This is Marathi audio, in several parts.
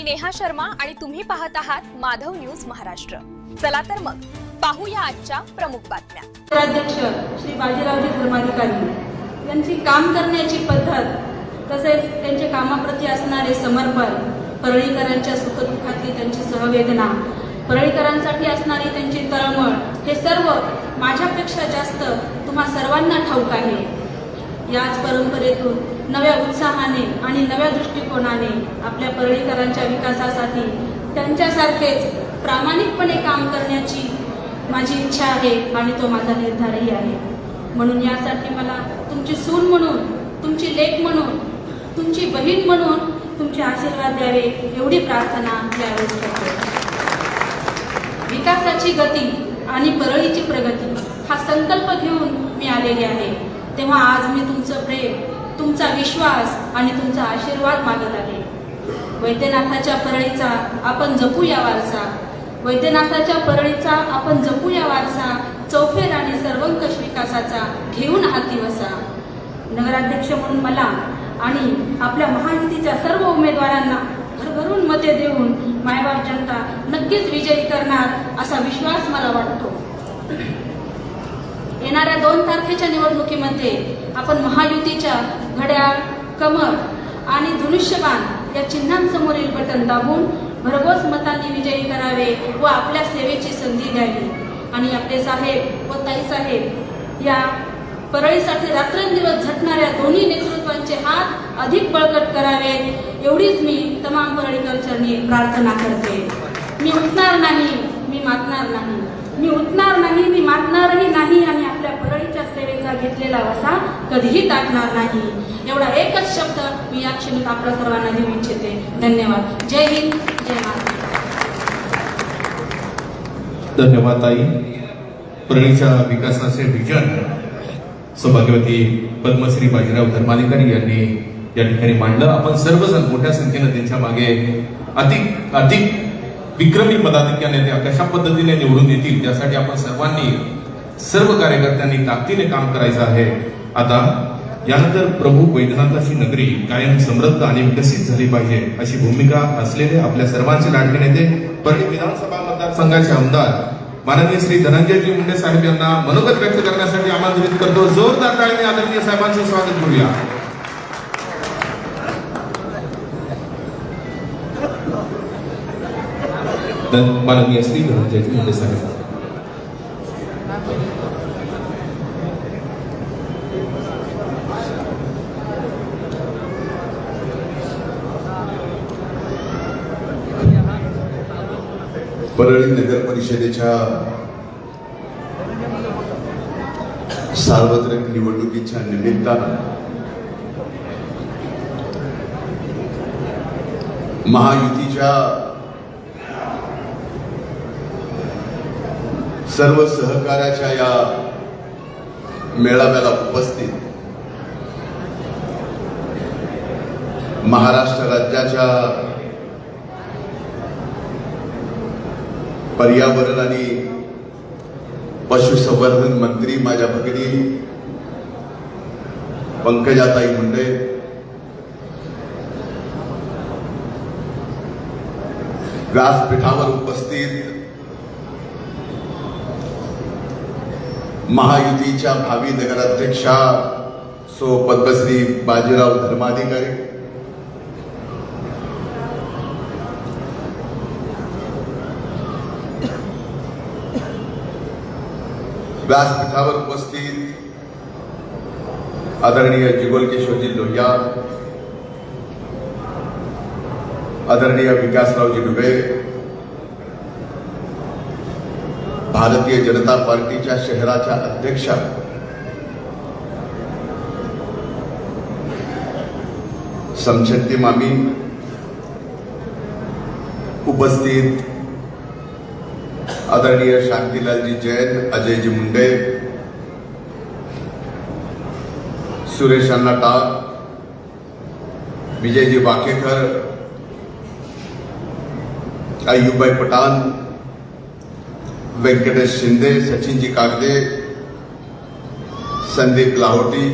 मी नेहा शर्मा आणि तुम्ही पाहत आहात माधव न्यूज महाराष्ट्र। चला तर मग पाहूया आजच्या प्रमुख बातम्या। अध्यक्ष श्री बाजीरावजी धर्माधिकारी यांची काम करण्याची पद्धत तसेच त्यांच्या कामाप्रती असणारे समर्पण, परळीकरांच्या सुखदुःखातली त्यांची सहवेदना, परळीकरांसाठी असणारी त्यांची तळमळ, हे सर्व माझ्यापेक्षा जास्त तुम्हा सर्वांना ठाऊक आहे। याच परंपरेतून नव्या उत्साहाने आणि नव्या दृष्टिकोनाने आपल्या परळीकरांच्या विकासासाठी त्यांच्यासारखेच प्रामाणिकपणे काम करण्याची माझी इच्छा आहे आणि तो माझा निर्धारही आहे। म्हणून यासाठी मला तुमची सून म्हणून, तुमची लेक म्हणून, तुमची बहीण म्हणून तुमचे आशीर्वाद द्यावे एवढी प्रार्थना यावेळेस करते। विकासाची गती आणि परळीची प्रगती हा संकल्प घेऊन मी आलेले आहे, तेव्हा आज मी तुमचं प्रेम, तुमचा विश्वास आणि तुमचा आशीर्वाद मागत आहे। वैद्यनाथाच्या परळीचा आपण जपू या वारसा, वैद्यनाथाच्या परळीचा आपण जपू या वारसा, चौफेर आणि सर्वंकष विकासाचा घेऊन हाती वसा। नगराध्यक्ष म्हणून मला आणि आपल्या महायुतीच्या सर्व उमेदवारांना भरभरून मते देऊन मायबाप जनता नक्कीच विजयी करणार असा विश्वास मला वाटतो। येणाऱ्या 2 तारखेच्या निवडणुकीमध्ये आपण महायुतीच्या घड्याळ, कमळ आणि धनुष्यबाण या चिन्हांसमोरील बटन दाबून भरघोस मतांनी विजयी करावे व आपल्या सेवेची संधी द्यावी आणि आपले साहेब व ताईसाहेब या परळीसाठी रात्रंदिवस झटणाऱ्या दोन्ही नेतृत्वांचे हात अधिक बळकट करावेत एवढीच मी तमाम परळीकर चरणी प्रार्थना करते। मी उठणार नाही, मी मातणार नाही, मी उठणार नाही, मी मातणारही नाही आणि आपल्या परळीच्या सेवेचा घेतलेला वसा कधीही टाकणार नाही, एवढा एकच शब्द मी या क्षणी आपल्या सर्वांना देऊ इच्छिते। धन्यवाद। जय हिंद, जय महाराष्ट्र। धन्यवाद ताई। परळीच्या विकासाचे विजन सौभाग्यवती पद्मश्री बाजीराव धर्माधिकारी यांनी या ठिकाणी मांडलं। आपण सर्वजण मोठ्या संख्येने त्यांच्या मागे अधिक विक्रमी पदाधिकाऱ्यांनी त्या कशा पद्धतीने निवडून येतील त्यासाठी आपण सर्वांनी, सर्व कार्यकर्त्यांनी ताकदीने काम करायचं आहे। आता यानंतर प्रभू वैद्यनाथाची नगरी कायम समृद्ध आणि विकसित झाली पाहिजे अशी भूमिका असलेले आपल्या सर्वांचे लाडके नेते परळी विधानसभा मतदारसंघाचे आमदार माननीय श्री धनंजयजी मुंडे साहेब यांना मनोगत व्यक्त करण्यासाठी आमंत्रित करतो। जोरदार टाळीने आदरणीय साहेबांचे स्वागत करूया। माननीय श्री धनंजयजी मुंडे साहेब। परळी नगर परिषदेच्या सार्वत्रिक निवडणुकीच्या निमित्तानं महायुतीच्या सर्व सहकार्याच्या या मेळाव्याला उपस्थित महाराष्ट्र राज्याच्या पर्यावरण आणि पशुसंवर्धन मंत्री माझ्या भगिनी पंकजाताई मुंडे, व्यासपीठावर उपस्थित महायुतीच्या भावी नगराध्यक्षा सो पद्मश्री बाजीराव धर्माधिकारी, व्यासपीठावर उपस्थित आदरणीय जिगोल किशोरजी लोहिया, आदरणीय विकासरावजी डुबे, भारतीय जनता पार्टीच्या शहराच्या अध्यक्षा समशक्ती मामी, उपस्थित आदरणीय शांतिलालजी जैन, अजयजी मुंडे, सुरेश अण्णा टाक, विजयजी वाकेकर, अय्यूबभाई पठाण, व्यंकटेश शिंदे, सचिनजी कागदे, संदीप लाहोटी,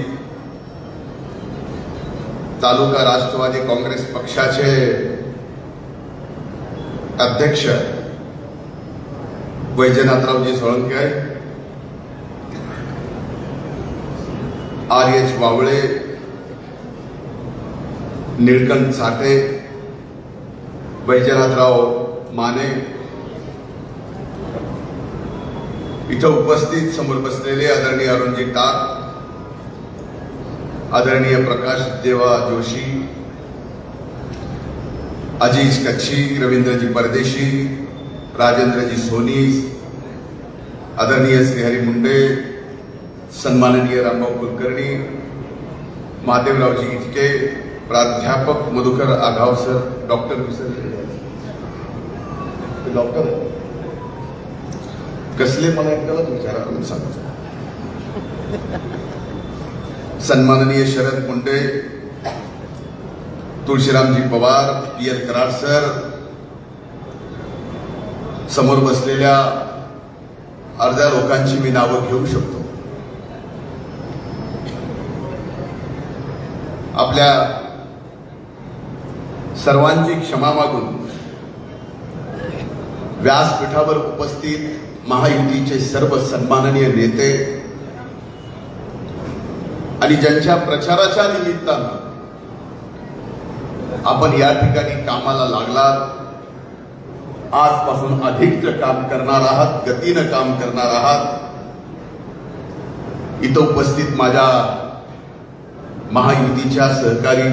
तालुका राष्ट्रवादी काँग्रेस पक्षाचे अध्यक्ष वैजनाथरावजी सोळंके, RH वावळे, निळकंठ साठे, वैजनाथराव माने, इथं उपस्थित समोर बसलेले आदरणीय अरुणजी टाक, आदरणीय प्रकाश देवा जोशी, अजीज कच्छी, रवींद्रजी परदेशी, राजेंद्रजी सोनी, आदरणीय श्रीहरी मुंडे, सन्माननीय रामभाऊ कुलकर्णी, महादेवरावजी इटके, प्राध्यापक मधुकर आघाव सर, डॉक्टर कसले मला एकट्याला विचारा म्हणून सांगतो, सन्माननीय शरद मुंडे, तुळशीरामजी पवार, PL कराड सर, समोर बसलेल्या अर्ध्या लोकांची मी नावं घेऊ शकतो. आपल्या सर्वांची क्षमा मागून व्यासपीठावर उपस्थित महायुतीचे सर्व सन्माननीय नेते आणि ज्यांच्या प्रचाराच्या निमित्तानं आपण या ठिकाणी कामाला लागलात, आजपासून अधिकचं काम करणार आहात, गतीनं काम करणार आहात. इथं उपस्थित माझ्या महायुतीच्या सहकारी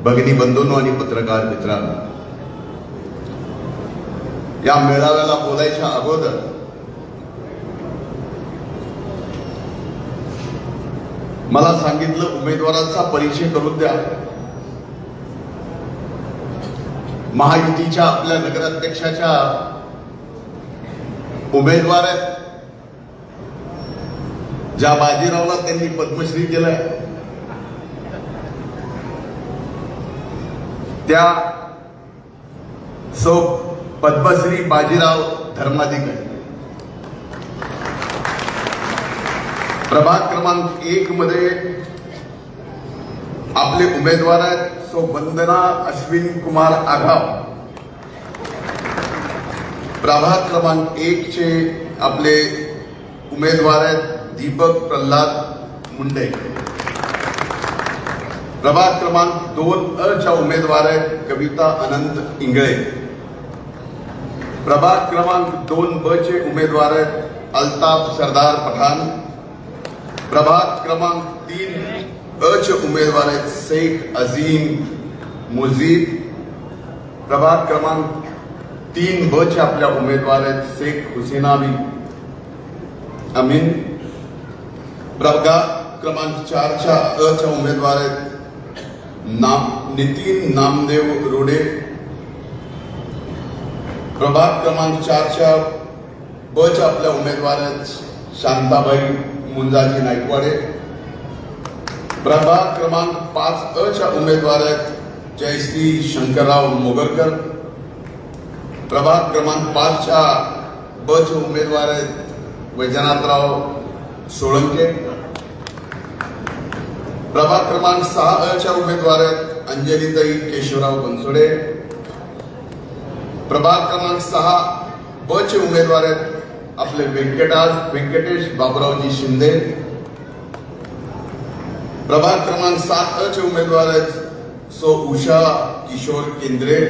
भगिनी बंधूंनो आणि पत्रकार मित्रांनो, या मेळाव्याला बोलायच्या अगोदर मला सांगितलं उमेदवारांचा परिचय करून द्या. महायुतीच्या आपल्या नगराध्यक्षाच्या उमेदवार आहेत, ज्या बाजीरावला त्यांनी पद्मश्री दिलाय, त्या सो पद्मश्री बाजीराव धर्माधिकारी. प्रभाग क्रमांक 1 मध्ये आपले उमेदवार आहेत सो वंदना अश्विन कुमार आघाव. प्रभाग क्रमांक 1 चे आपले उमेदवार आहेत दीपक प्रल्हाद मुंडे. प्रभाग क्रमांक 2 च्या उमेदवार आहेत कविता अनंत इंगळे. प्रभाग क्रमांक 2 चे उमेदवार आहेत अल्ताफ सरदार पठाण. प्रभाग क्रमांक 3 चे उमेदवार आहेत शेख अजीम मुजीब. प्रभाग क्रमांक 3 चे आपल्या उमेदवार आहेत शेख हुसेना अमीन. प्रभाग क्रमांक 4 च्या उमेदवार आहेत नितीन नामदेव रोडे. प्रभाग क्रमांक 4 च्या आपल्या उमेदवार आहेत शांताबाई मुंजाजी नाईकवाडे. प्रभाग क्रमांक 5 च्या उमेदवार आहेत जयश्री शंकरराव मोगरकर. प्रभाग क्रमांक 5 चे उमेदवार आहेत वैजनाथराव सोळंके. प्रभाग क्रमांक 6 च्या उमेदवार आहेत अंजलीताई केशवराव बनसोडे. प्रभाग क्रमांक 6 चे उमेदवार आहेत आपले व्यंकटेश बाबुरावजी शिंदे. प्रभाग क्रमांक 7 चे उमेदवार आहेत सो उषा किशोर केंद्रे.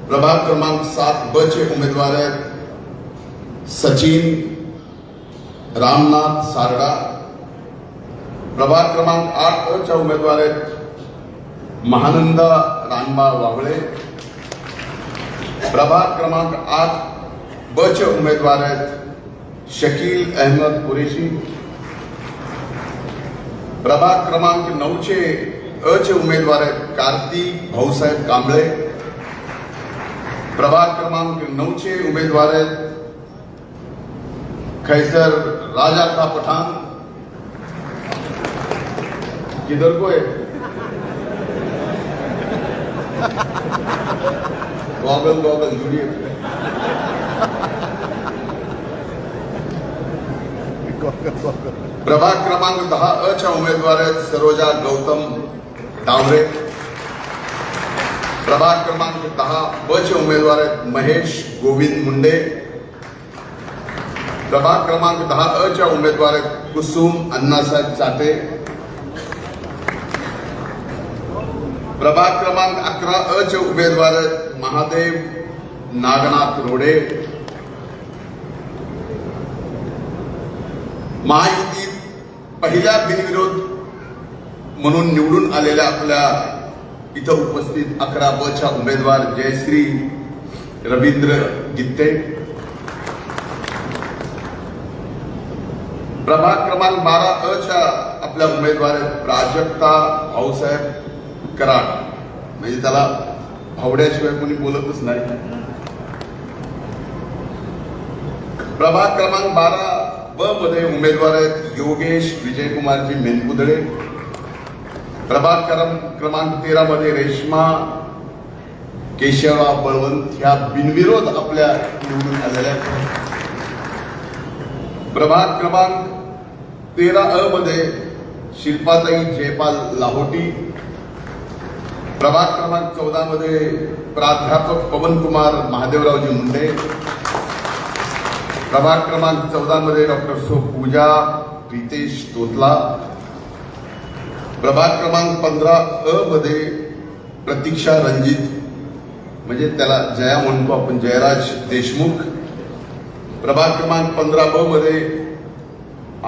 प्रभाग क्रमांक 7 चे उमेदवार आहेत सचिन रामनाथ सारडा. प्रभाग क्रमांक 8 च्या उमेदवार आहेत महानंदा रानबा वावळे. प्रभाग क्रमांक 8 चे उमेदवार आहेत शकील अहमद कुरेशी. प्रभाग क्रमांक 9 चे उमेदवार आहेत कार्तिक भाऊसाहेब कांबळे. प्रभाग क्रमांक 9 चे उमेदवार आहेत खैसर राजा का पठान. किधर को है? गॉगल जुड़िए. प्रभाग क्रमांक 10 च्या उमेदवार आहेत सरोजा गौतम डावरे. प्रभाग क्रमांक 10 ब चे उमेदवार आहेत महेश गोविंद मुंडे. प्रभाग क्रमांक 10 अ च्या उमेदवार आहेत कुसुम अण्णासाहेब चाटे. प्रभाग क्रमांक 11 अ चे उमेदवार आहेत महादेव नागनाथ रोडे. महायुतीत पहिल्या बिनविरोध म्हणून निवडून आलेल्या आपल्या इथं उपस्थित 11 ब च्या उमेदवार जयश्री रवींद्र गित्ते. प्रभाग क्रमांक 12 अ च्या आपल्या उमेदवार आहेत प्राजक्ता भाऊसाहेब कराड. म्हणजे त्याला भावड्याशिवाय कोणी बोलतच नाही. प्रभाग क्रमांक 12 ब मध्ये उमेदवार आहेत योगेश विजयकुमारजी मेनकुदळे. प्रभाग क्रमांक 13 मध्ये रेश्मा केशवराव बळवंत ह्या बिनविरोध आपल्या निवडून आलेल्या आहेत. प्रभाग क्रमांक 13 अ मध्ये शिल्पाताई जयपाल लाहोटी. प्रभाग क्रमांक 14 मध्ये प्राध्यापक पवनकुमार महादेवरावजी मुंडे. प्रभाग क्रमांक 14 मध्ये डॉक्टर सो पूजा रितेश तोतला. प्रभाग क्रमांक 15 अ मध्ये प्रतीक्षा रणजित म्हणजे त्याला जया म्हणतो आपण जयराज देशमुख. प्रभाग क्रमांक 15 ब मध्ये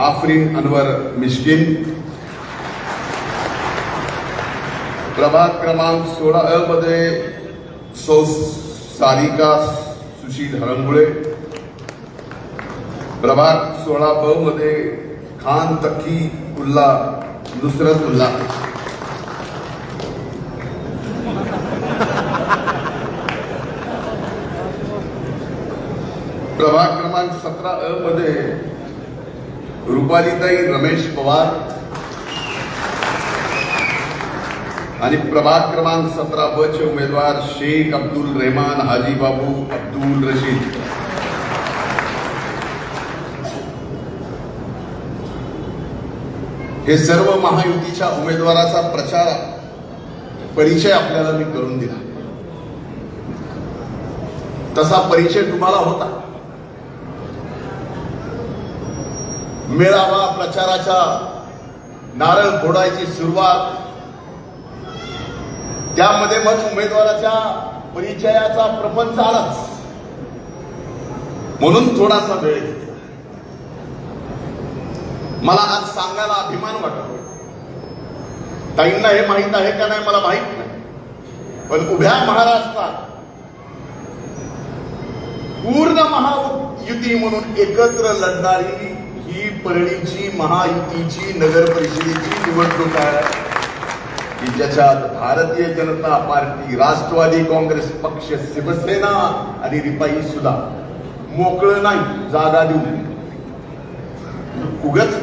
आफरीन अनवर मिस्किन. प्रभाग क्रमांक 16 अ मध्ये सौ सारिका सुशील हरंगुळे. प्रभाग 16 ब मध्ये खान तकी उल्ला नुसरत उल्ला. प्रभाग क्रमांक 17 अ मध्ये रुपालीताई रमेश पवार. आणि प्रभाग क्रमांक 17 ब चे उमेदवार शेख अब्दुल रहमान हाजी बाबू अब्दुल रशीद. हे सर्व महायुतीच्या उमेदवाराचा प्रचार परिचय आपल्याला मी करून दिला. तसा परिचय तुम्हाला होता. मेळावा प्रचाराच्या नारळ फोडायची सुरुवात त्यामध्ये मग उमेदवाराच्या परिचयाचा प्रपंच आलाच. म्हणून थोडासा वेळ घेतला. मला आज सांगायला अभिमान वाटतो. ताईंना हे माहीत आहे का नाही मला माहित नाही, पण उभ्या महाराष्ट्रात पूर्ण महायुती म्हणून एकत्र लढणारी ही परळीची महायुतीची नगर परिषदेची निवडणूक आहे की ज्याच्यात भारतीय जनता पार्टी, राष्ट्रवादी काँग्रेस पक्ष, शिवसेना आणि रिपाई सुद्धा मोकळं नाही जागा देऊ उगच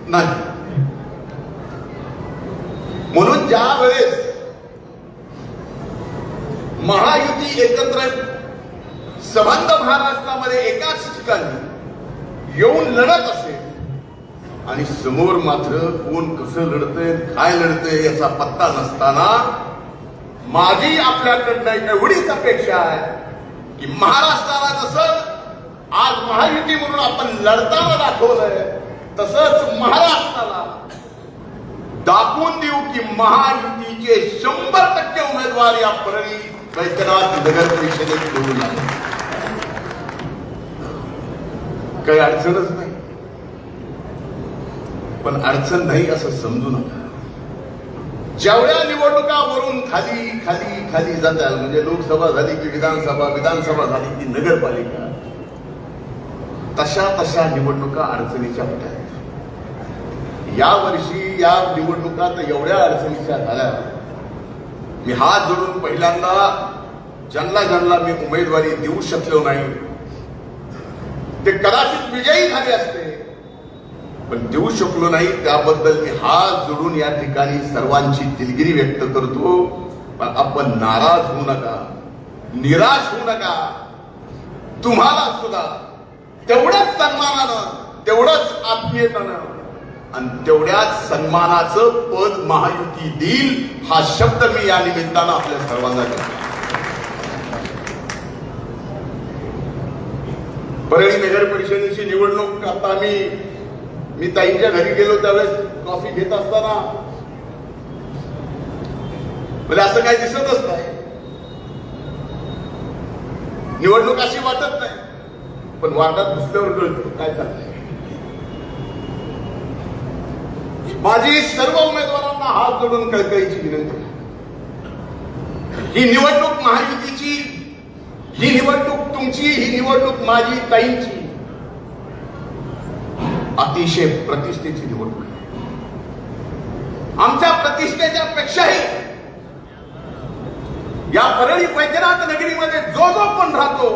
नाही. म्हणून ज्या वेळेस महायुती एकत्र संबंध महाराष्ट्रामध्ये एकाच ठिकाणी येऊन लढत असेल आणि समोर मात्र कोण कसं लढतंय काय लढतंय याचा पत्ता नसताना माझी आपल्याकडनं एवढीच अपेक्षा आहे की महाराष्ट्राला जसं आज महायुती म्हणून आपण लढताना दाखवलंय तसंच महाराष्ट्राला दाखवून देऊ की महायुतीचे 100% उमेदवार या परळी वैद्यनाथ नगर परिषदेत निवडून आले. काही अडचणच नाही. पण अडचण नाही असं समजू नका. जेवढ्या निवडणुका वरून खाली खाली खाली जातात म्हणजे लोकसभा झाली की विधानसभा, विधानसभा झाली की नगरपालिका, तशा तशा निवडणुका अडचणीच्या होत्या. या वर्षी या निवडणुकात एवढ्या अडचणीच्या झाल्या. मी हात जोडून पहिल्यांदा ज्यांना मी उमेदवारी देऊ शकलो नाही ते कदाचित विजयी झाले असते, पण देऊ शकलो नाही त्याबद्दल मी हात जोडून या ठिकाणी सर्वांची दिलगिरी व्यक्त करतो. पण आपण नाराज होऊ नका, निराश होऊ नका. तुम्हाला सुद्धा तेवढंच सन्मानानं, तेवढंच आत्मीयतेनं आणि तेवढ्याच सन्मानाचं पद महायुती देईल हा शब्द मी या निमित्तानं आपल्या सर्वांना देतो. परळी नगर परिषदेची निवडणूक आता मी ताईंच्या घरी गेलो त्यावेळेस कॉफी घेत असताना मला असं काही दिसतच नाही. निवडणूक अशी वाटत नाही, पण वाटत दिसल्यावर कळतं काय चाललंय. माझी सर्व उमेदवारांना हात जोडून कळकळीची विनंती, ही निवडणूक महायुतीची, ही निवडणूक तुमची, ही निवडणूक माझी, ताईंची अतिशय प्रतिष्ठेची निवडणूक आहे. आमच्या प्रतिष्ठेच्या पेक्षाही या परळी वैद्यनाथ नगरीमध्ये जो पण राहतो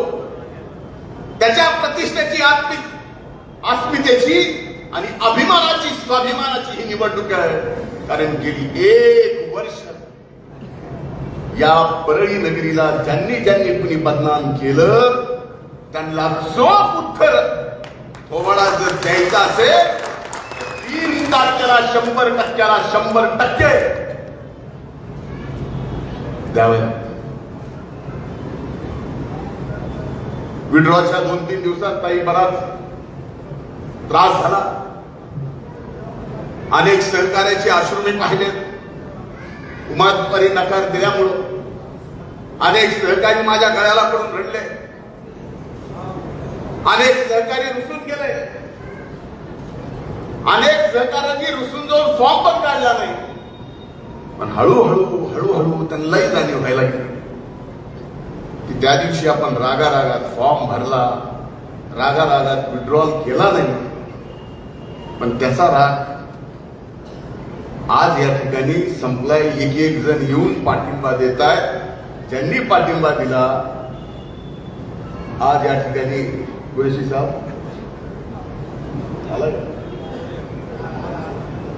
त्याच्या प्रतिष्ठेची, अस्मितेची आणि अभिमानाची, स्वाभिमानाची ही निवडणूक आहे. कारण गेली 1 वर्ष या परळी नगरीला ज्यांनी कुणी बदनाम केलं त्यांना चोख उत्तर थोबाडा जर द्यायचा असेल 3 तारखेला 100%ला 100% द्यावे. विड्रॉच्या 2-3 दिवसात ताई बराच त्रास झाला. अनेक सहकार्याचे अश्रू मी पाहिले. उमेदवारी नकार दिल्यामुळं अनेक सहकारी माझ्या गळ्याला पडून रडले, अनेक सहकारी रुसून गेले, अनेक सहकाऱ्यांनी रुसून जाऊन फॉर्म पण काढला नाही. पण हळूहळू त्यांनाही जाणीव व्हायला लागली की त्या दिवशी आपण रागारागात फॉर्म भरला, रागारागात विड्रॉल केला नाही, पण त्याचा राग आज या ठिकाणी संपलाय. एक जण येऊन पाठिंबा देत आहेत. ज्यांनी पाठिंबा दिला आज या ठिकाणी कुरेशी साहेब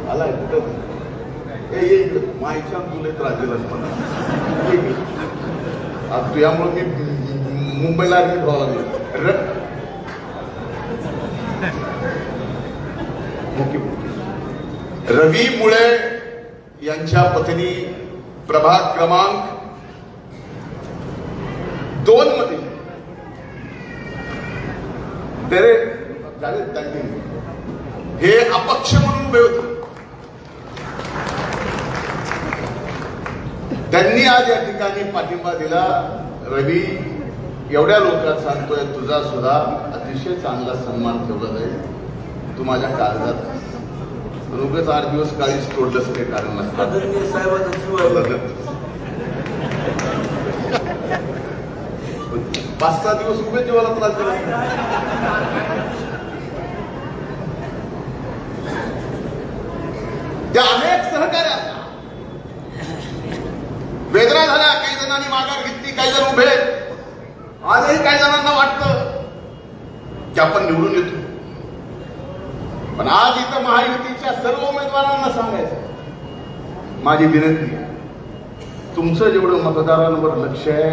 आलाय कुठं माईच्या तुला त्रास दिलास मला. आज तुझ्यामुळे मी मुंबईला ऍडमिट व्हावं लागलं. रवी मुळे यांच्या पत्नी प्रभाग क्रमांक 2 मध्ये हे अपक्ष म्हणून उभे होते. त्यांनी आज या ठिकाणी पाठिंबा दिला. रवी, एवढ्या लोकांना सांगतोय तुझा सुद्धा अतिशय चांगला सन्मान ठेवला जाईल. तू माझ्या काळजात उगाच 8 दिवस काळीच तोडलंच काही कारण नसतं. 5-6 दिवस उभे जीवाला त्रास दिला. त्या अनेक सहकार्यांना वेदना झाल्या. काही जणांनी माघार घेतली, काही जण उभे. आजही काही जणांना वाटतं की आपण निवडून येतो. पण आज इथं महायुतीच्या सर्व उमेदवारांना सांगायचं, माझी विनंती आहे, तुमचं जेवढं मतदारांवर लक्ष आहे,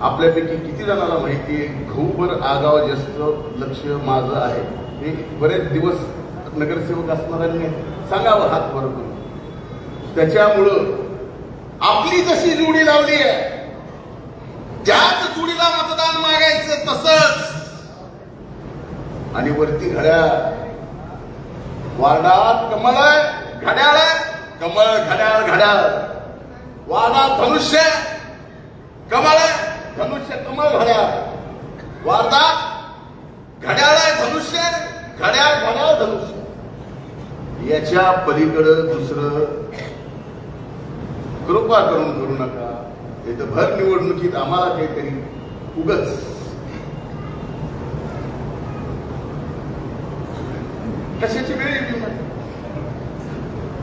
आपल्यापैकी किती जणांना माहिती आहे घऊभर आगाव जास्त लक्ष माझं आहे. हे बरेच दिवस नगरसेवक असणाऱ्यांनी सांगावं हात वर करून. त्याच्यामुळं आपली जशी जोडी लावली आहे त्याच जोडीला मतदान मागायचं तसंच. आणि वरती घड्याळ, वार्डात कमळ आहे, घड्याळ आहे, कमळ घड्याळ घड्याळ. वार्डात धनुष्य, कमळ आहे, धनुष्य कमळ घड्याळ. वार्डात घड्याळ आहे, धनुष्य, घड्याळ घड्याळ धनुष्य. याच्या पलीकडं दुसरं कृपा करून करू नका. इथं भर निवडणुकीत आम्हाला काहीतरी उगच कशाची वेळ येते.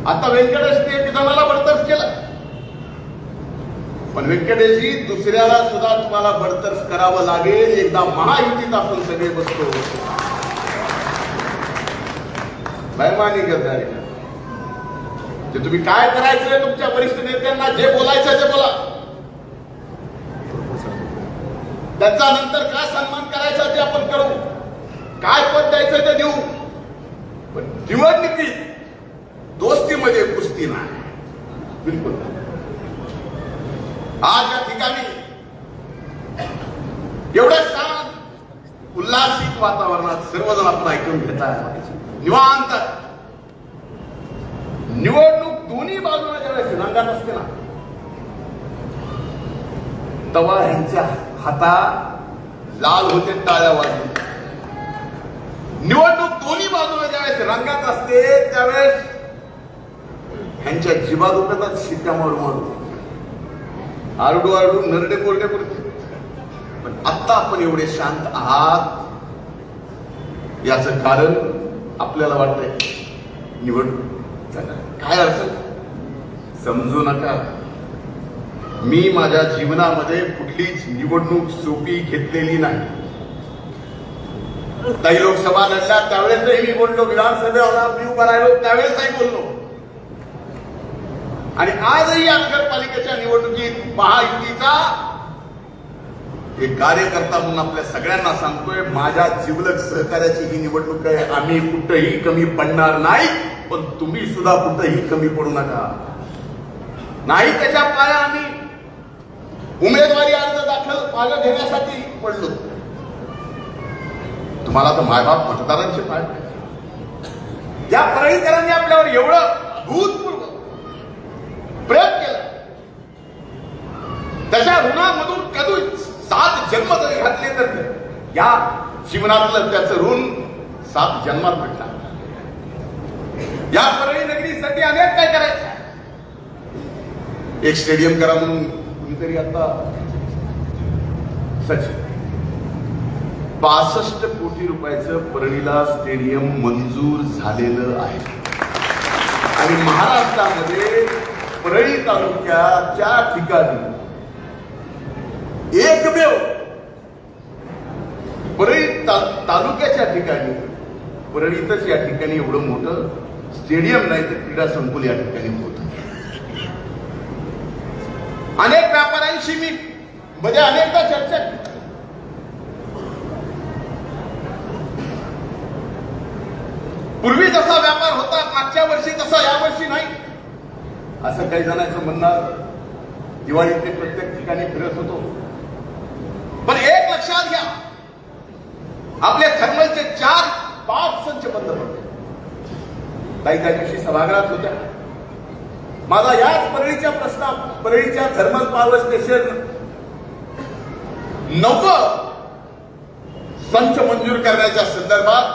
आता व्यंकटेश ते विधानाला बडतर्फ केलं, पण व्यंकटेशजी दुसऱ्याला सुद्धा तुम्हाला बडतर्फ करावं लागेल. एकदा महायुतीत आपण सगळे बसतो. बैमानी गद्दारी ते तुम्ही काय करायचंय तुमच्या वरिष्ठ नेत्यांना जे बोलायचं ते बोला. त्याचा नंतर काय सन्मान करायचा ते आपण करू, काय पद द्यायचं ते देऊ. पण निवडणुकीत दोस्तीमध्ये कुस्ती नाही, बिलकुल नाही. आज या ठिकाणी एवढ्या शांत उल्हासित वातावरणात सर्वजण आपण ऐकून घेतात, निवांत. निवडणूक दोन्ही बाजूला ज्यावेळेस रंगात असते ना, तेव्हा ह्यांच्या हातात लाल होते टाळ्या वाजून. निवडणूक दोन्ही बाजूला ज्यावेळेस रंगात असते त्यावेळेस ह्यांच्या जिभा दुखतात, शिट्ट्या मारून आरडू आरडू नरडे कोरडे पडते. पण आता आपण एवढे शांत आहात याचं कारण आपल्याला वाटतंय निवडणूक झालं. काय अर्थ समजू नका. मी माझ्या जीवनामध्ये कुठलीच निवडणूक सोपी घेतलेली नाही. काही लोकसभा लढल्या त्यावेळेसही मी बोललो, विधानसभेला मी उभा राहिलो त्यावेळेसही बोललो, आणि आजही या नगरपालिकेच्या निवडणुकीत महायुतीचा एक कार्यकर्ता म्हणून आपल्या सगळ्यांना सांगतोय, माझ्या जिवलग सहकार्याची ही निवडणूक आहे. आम्ही कुठेही कमी पडणार नाही, पण तुम्ही सुद्धा कुठेही कमी पडू नका. नाही त्याच्या पाया आम्ही उमेदवारी अर्ज दाखल मागे घेण्यासाठी पडलो. तुम्हाला तर मायबाप मतदारांचे पाय या परळीकरांनी आपल्यावर एवढं भूतपूर्व प्रेम केलं, त्याच्या ऋणामधून कधी 7 जन्म जरी घातले तर या जीवनातलं त्याचं ऋण 7 जन्मात भेटणार. या परळी नगरीसाठी अनेक काय करायचं. एक स्टेडियम करा म्हणून कुणीतरी आता सचिन 62 कोटी रुपयाचं परळीला स्टेडियम मंजूर झालेलं आहे. आणि महाराष्ट्रामध्ये परळी तालुक्याच्या ठिकाणी एकमेव परळी तालुक्याच्या ठिकाणी परळीतच या ठिकाणी एवढं मोठं स्टेडियम नाही तर क्रीडा संकुल या ठिकाणी होतं. अनेक व्यापाऱ्यांशी मी मध्ये अनेकदा चर्चा केली. पूर्वी जसा व्यापार होता मागच्या वर्षी तसा यावर्षी नाही असं काही जणांचं म्हणणं. दिवाळीत ते प्रत्येक ठिकाणी फिरत होतो. पण एक लक्षात घ्या, आपल्या थर्मलचे 4-5 संच बंद पडले. काही त्या दिवशी सभागृहात होत्या. माझा याच परळीच्या थर्मल पॉवर स्टेशन 9 संच मंजूर करण्याच्या संदर्भात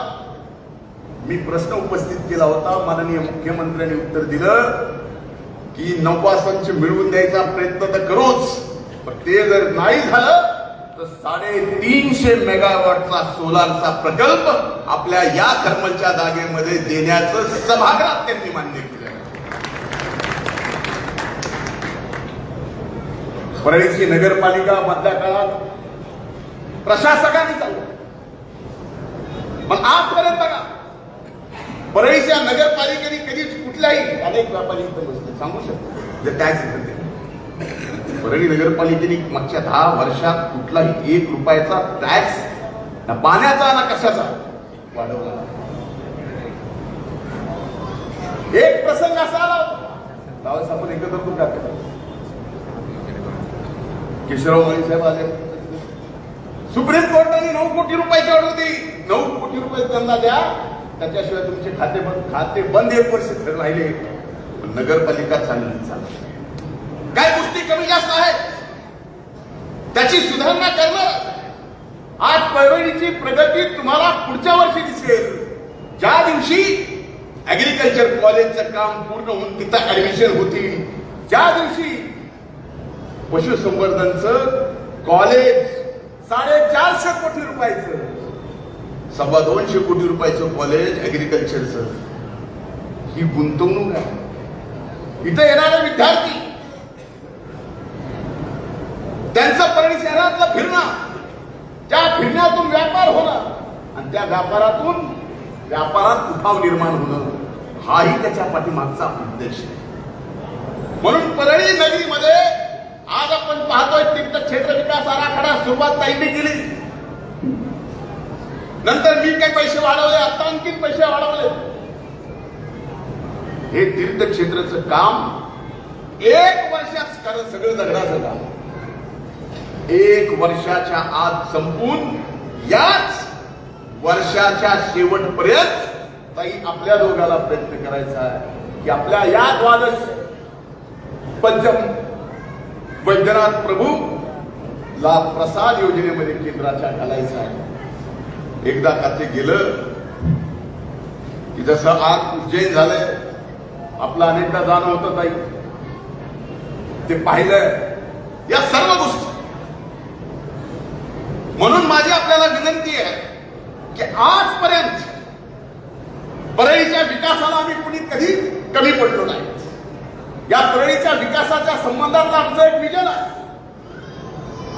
मी प्रश्न उपस्थित केला होता. माननीय मुख्यमंत्र्यांनी उत्तर दिलं की 9 संच मिळवून द्यायचा प्रयत्न तर करूच, पण ते जर नाही झालं तर 350 मेगावॉटचा सोलारचा प्रकल्प आपल्या या थर्मलच्या जागेमध्ये देण्याचं सभागृहात त्यांनी मान्य केलं. परळीची नगरपालिका मधल्या काळात प्रशासकांनी चालवली, पण आजपर्यंत बघा परळीच्या नगरपालिकेने कधीच कुठल्याही अनेक व्यापारी सांगू शकतो जे टॅक्स देते. परळी नगरपालिकेने मागच्या 10 वर्षात कुठलाही 1 रुपयाचा टॅक्स ना पाण्याचा ना कशाचा वाढवला. एक प्रसंग असा आला त्यावेळेस आपण एकत्र करून टाकतो. केशवराव माळी साहेब आले. सुप्रीम कोर्टाने 9 कोटी रुपयाची ऑर्डर दिली. 9 कोटी रुपये त्यांना द्या, त्याच्याशिवाय तुमचे खाते बंद 1 वर्ष राहिले. नगरपालिका चालली. काय गोष्टी कमी जास्त आहेत त्याची सुधारणा करणं. आज परळीची प्रगती तुम्हाला पुढच्या वर्षी दिसेल, ज्या दिवशी ऍग्रिकल्चर कॉलेजचं काम पूर्ण होऊन तिथं ऍडमिशन होतील, ज्या दिवशी पशुसंवर्धनचं कॉलेज 450 कोटी रुपयाचं 225 कोटी रुपयाचं कॉलेज ऍग्रिकल्चरचं. ही गुंतवणूक आहे. इथं येणारे विद्यार्थी त्यांचं परळी शहरातलं फिरणं, त्या फिरण्यातून व्यापार होणं आणि त्या व्यापारात उठाव निर्माण होणं, हाही त्याच्या पाठीमागचा उद्देश आहे. म्हणून परळी नगरीमध्ये आज आपण पाहतोय तीर्थक्षेत्र विकास आराखडा सुरुवात ताईंनी केली. नंतर मी काही पैसे वाढवले, आता आणखीन पैसे वाढवले. हे तीर्थक्षेत्राचं काम 1 वर्षात, कारण सगळं दगडाचं काम 1 वर्षाच्या आत संपून याच वर्षाच्या शेवटपर्यंत ताई आपल्या दोघाला प्रयत्न करायचा आहे की आपल्या या द्वादश पंचम वैद्यनाथ प्रभू ला प्रसाद योजनेमध्ये केंद्राच्या घालायचा आहे. एकदा का ते गेलं की जसं आज उज्जैन झालंय, आपलं अनेकदा जाणं होतं ताई, ते पाहिलं या सर्व गोष्टी. म्हणून माझी आपल्याला विनंती आहे की आजपर्यंत परळीच्या विकासाला आम्ही कुणी कधी कमी पडलो नाही. या परळीच्या विकासाच्या संबंधातलं आमचं एक विजन आहे.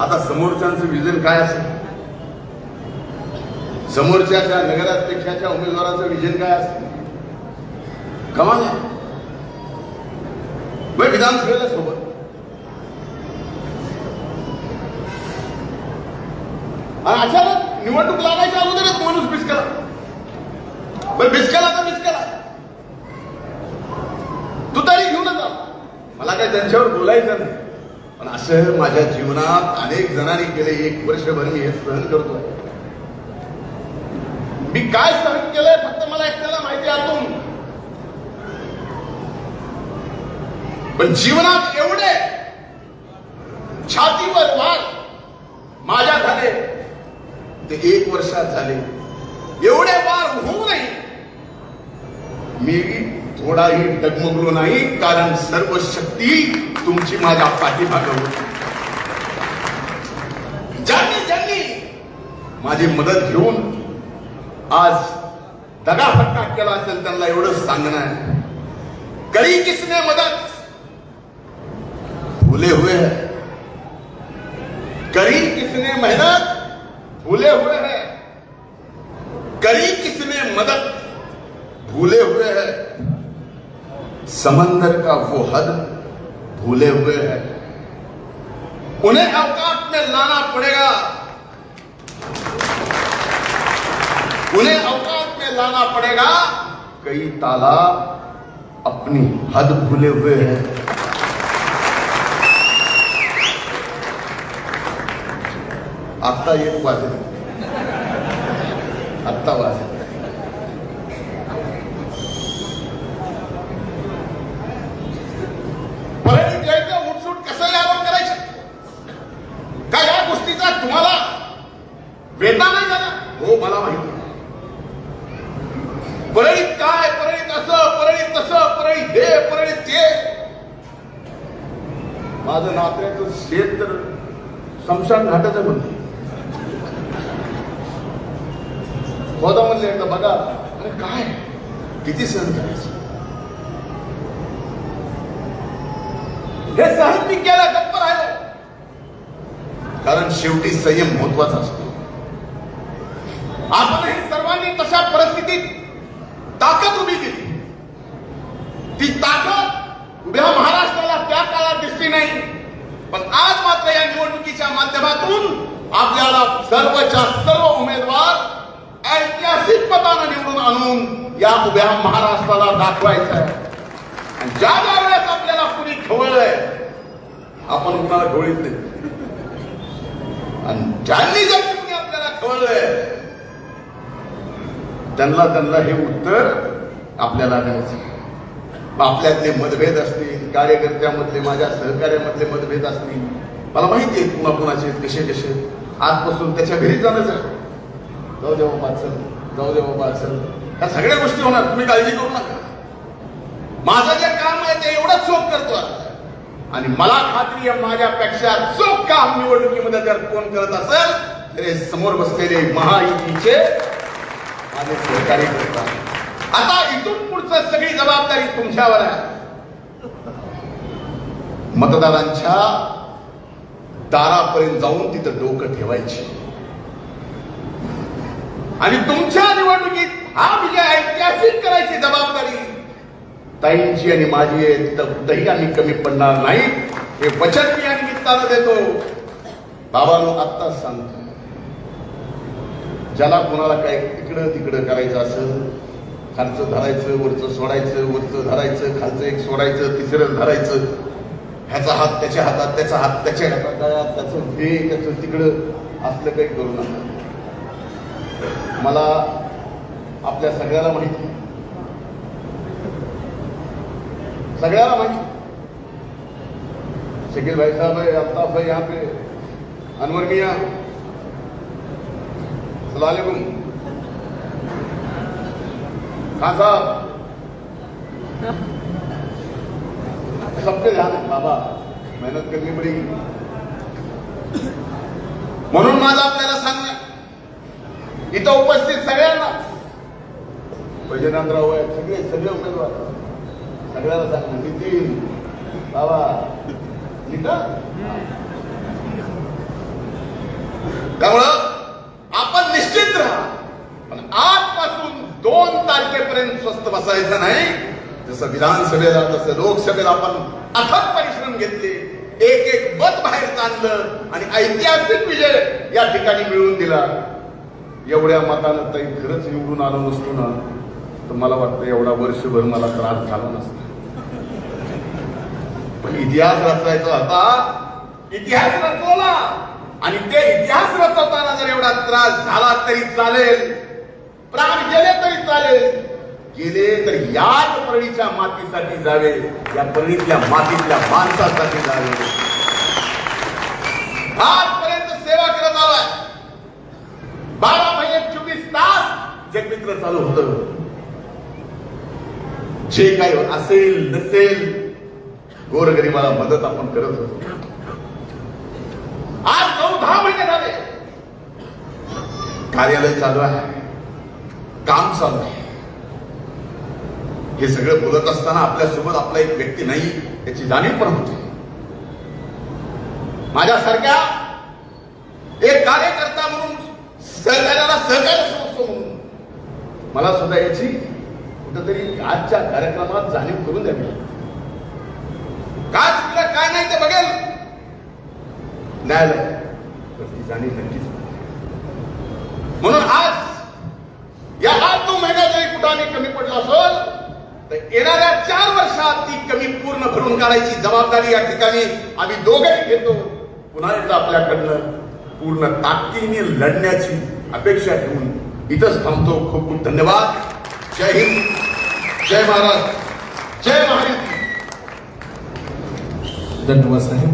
आता समोरच्यांचं विजन काय असेल, समोरच्याच्या नगराध्यक्षाच्या उमेदवाराचं विजन काय असेल, कमाल आहे. मग विधानसभेला सोबत आणि अचानक निवडणूक लागायच्या अगोदरच माणूस बिस्कला. बरं बिस्कला तर बिस्कला, तू तरी घेऊनच आला. मला काय त्यांच्यावर बोलायचं नाही, पण असं माझ्या जीवनात अनेक जणांनी गेले 1 वर्षभर मी हे सहन करतोय. मी काय सहन केलंय फक्त मला एकट्याला माहिती आतून. पण जीवनात एवढे छातीवर वार माझ्या झाले ते 1 वर्षात झाले. एवढे वार होऊनही मी थोडाही डगमगलो नाही, कारण सर्व शक्ती तुमची माझ्या पाठीमागे होती. ज्यांनी माझी मदत घेऊन आज दगाफटका केला असेल त्यांना एवढंच सांगणं आहे, करी किसने मदत भूले हुए हैं, करी किसने मेहनत भूले हुए हैं, करी किसने मदद भूले हुए हैं, समंदर का वो हद भूले हुए हैं. उन्हें औकात में लाना पड़ेगा, उन्हें औकात में लाना पड़ेगा. कई तालाब अपनी हद भूले हुए हैं. आता एक वाजले, आत्ता वाजले. परळीत यायचं उठसूट कसं यावं करायचं का, या गोष्टीचा तुम्हाला वेदना नाही झाला? हो मला माहिती. परळीत काय, परळीत असं, परळीत तसं, परळीत हे, परळीत ते. माझं नात्याचं शेत तर स्मशान घाटाचं म्हणते. होता म्हणले एकदा बघा, अरे काय किती सहन करायचं. हे सहन मी केलं, गप्प राहिलो, कारण शेवटी संयम महत्वाचा असतो. आपणही सर्वांनी तशा परिस्थितीत ताकद उभी केली. ती ताकद उभ्या महाराष्ट्राला त्या काळात दिसली नाही, पण आज मात्र या निवडणुकीच्या माध्यमातून आपल्याला सर्वच्या सर्व उमेदवार ऐतिहासिक मतानं निवडून आणून या उभ्या महाराष्ट्राला दाखवायचं आहे. आणि ज्या वेळेस आपल्याला कुणी खवळलंय, आपण कुणाला खवळीत नाही, आणि ज्यांनी जर कुणी आपल्याला खवळलंय त्यांना हे उत्तर आपल्याला द्यायचं. आपल्यातले मतभेद असतील, कार्यकर्त्यामधले, माझ्या सहकार्यामधले मतभेद असतील, मला माहिती आहे कुणाकुणाचे कसे कसे. आजपासून त्याच्या घरी जाणंच आहे. जाऊ दे बाबा चल, जाऊ दे बाबा चल, ह्या सगळ्या गोष्टी होणार, तुम्ही काळजी करू नका. माझं जे काम आहे ते एवढंच चोख करतो, आणि मला खात्री आहे माझ्यापेक्षा चोख काम निवडणुकीमध्ये जर कोण करत असेल तर हे समोर बसलेले महायुतीचे माझे सहकारी करतात. आता इथून पुढचं सगळी जबाबदारी तुमच्यावर आहे. मतदारांच्या दारापर्यंत जाऊन तिथं डोकं ठेवायची, आणि तुमच्या निवडणुकीत हा विजय ऐतिहासिक करायची जबाबदारी ताईंची आणि माझी आहे. तिथं कुठंही आम्ही कमी पडणार नाही, हे वचन मी या निमित्तानं देतो. बाबांनो आत्ताच सांगतो, ज्याला कोणाला काय इकडं तिकडं करायचं असेल खालचं धरायचं, वरचं सोडायचं, वरचं धरायचं, खालचं एक सोडायचं, तिसरं धरायचं, ह्याचा हात त्याच्या हातात, त्याचा हात त्याच्या हातात, त्याचं हे त्याचं तिकडं, असलं काही करू नका. मला आपल्या सगळ्याला माहिती, सगळ्याला माहिती, शकील भाई साहब है, अल्ताफ भाई यहाँ पे, अनवर मियाँ, अस्सलाम वालेकुम, खान साहब, सबके ध्यान है बाबा, मेहनत करनी पडेगी. म्हणून माझं आपल्याला सांगणं, इथं उपस्थित सगळ्यांना, वैजनाथराव आहेत, सगळे उमेदवार, सगळ्याला सांगणं, नितीन बाबा नीता, त्यामुळं आपण निश्चित राहा, पण आजपासून 2 तारखेपर्यंत स्वस्थ बसायचं नाही. जसं विधानसभेला तसं लोकसभेला आपण अथक परिश्रम घेतले, एक मत बाहेर आणलं आणि ऐतिहासिक विजय या ठिकाणी मिळवून दिला. एवढ्या मतानं ताई खरंच निवडून आलो नसतो ना, तर मला वाटतं एवढा वर्षभर मला त्रास झाला नसता. पण इतिहास रचायचा होता, इतिहास रचवला, आणि ते इतिहास रचवताना जर एवढा त्रास झाला तरी चालेल, प्राण गेले तरी चालेल, गेले तर याच परळीच्या मातीसाठी जावे, या परळीतल्या मातीतल्या माणसासाठी जावे. आजपर्यंत सेवा करत आलाय, 12 महिने 24 तास जगमित्र चालू होतं. जे काही असेल नसेल गोरगरिबाला मदत आपण करत होतो. आज 9-10 महिने झाले कार्यालय चालू आहे, काम चालू आहे. हे सगळं बोलत असताना आपल्यासोबत आपला एक व्यक्ती नाही याची जाणीव पण होते. माझ्यासारख्या एक कार्यकर्ता म्हणून, सहकार्याला सहकार्य समजतो म्हणून मला सुद्धा याची कुठेतरी आजच्या कार्यक्रमात जाणीव करून द्यावी. काय चुकलं काय नाही ते बघेल न्यायालय, ती जाणीव नक्कीच. म्हणून आज या 8-9 महिन्यात जरी कुठं आम्ही कमी पडलो असेल, तर येणाऱ्या 4 वर्षात ती कमी पूर्ण भरून काढायची जबाबदारी या ठिकाणी आम्ही दोघेही घेतो. पुन्हा एकदा आपल्याकडनं पूर्ण ताकदीने लढण्याची अपेक्षा ठेवून इथंच थांबतो. खूप खूप धन्यवाद. जय हिंद, जय महाराष्ट्र, जय महाराष्ट्र. धन्यवाद साहेब.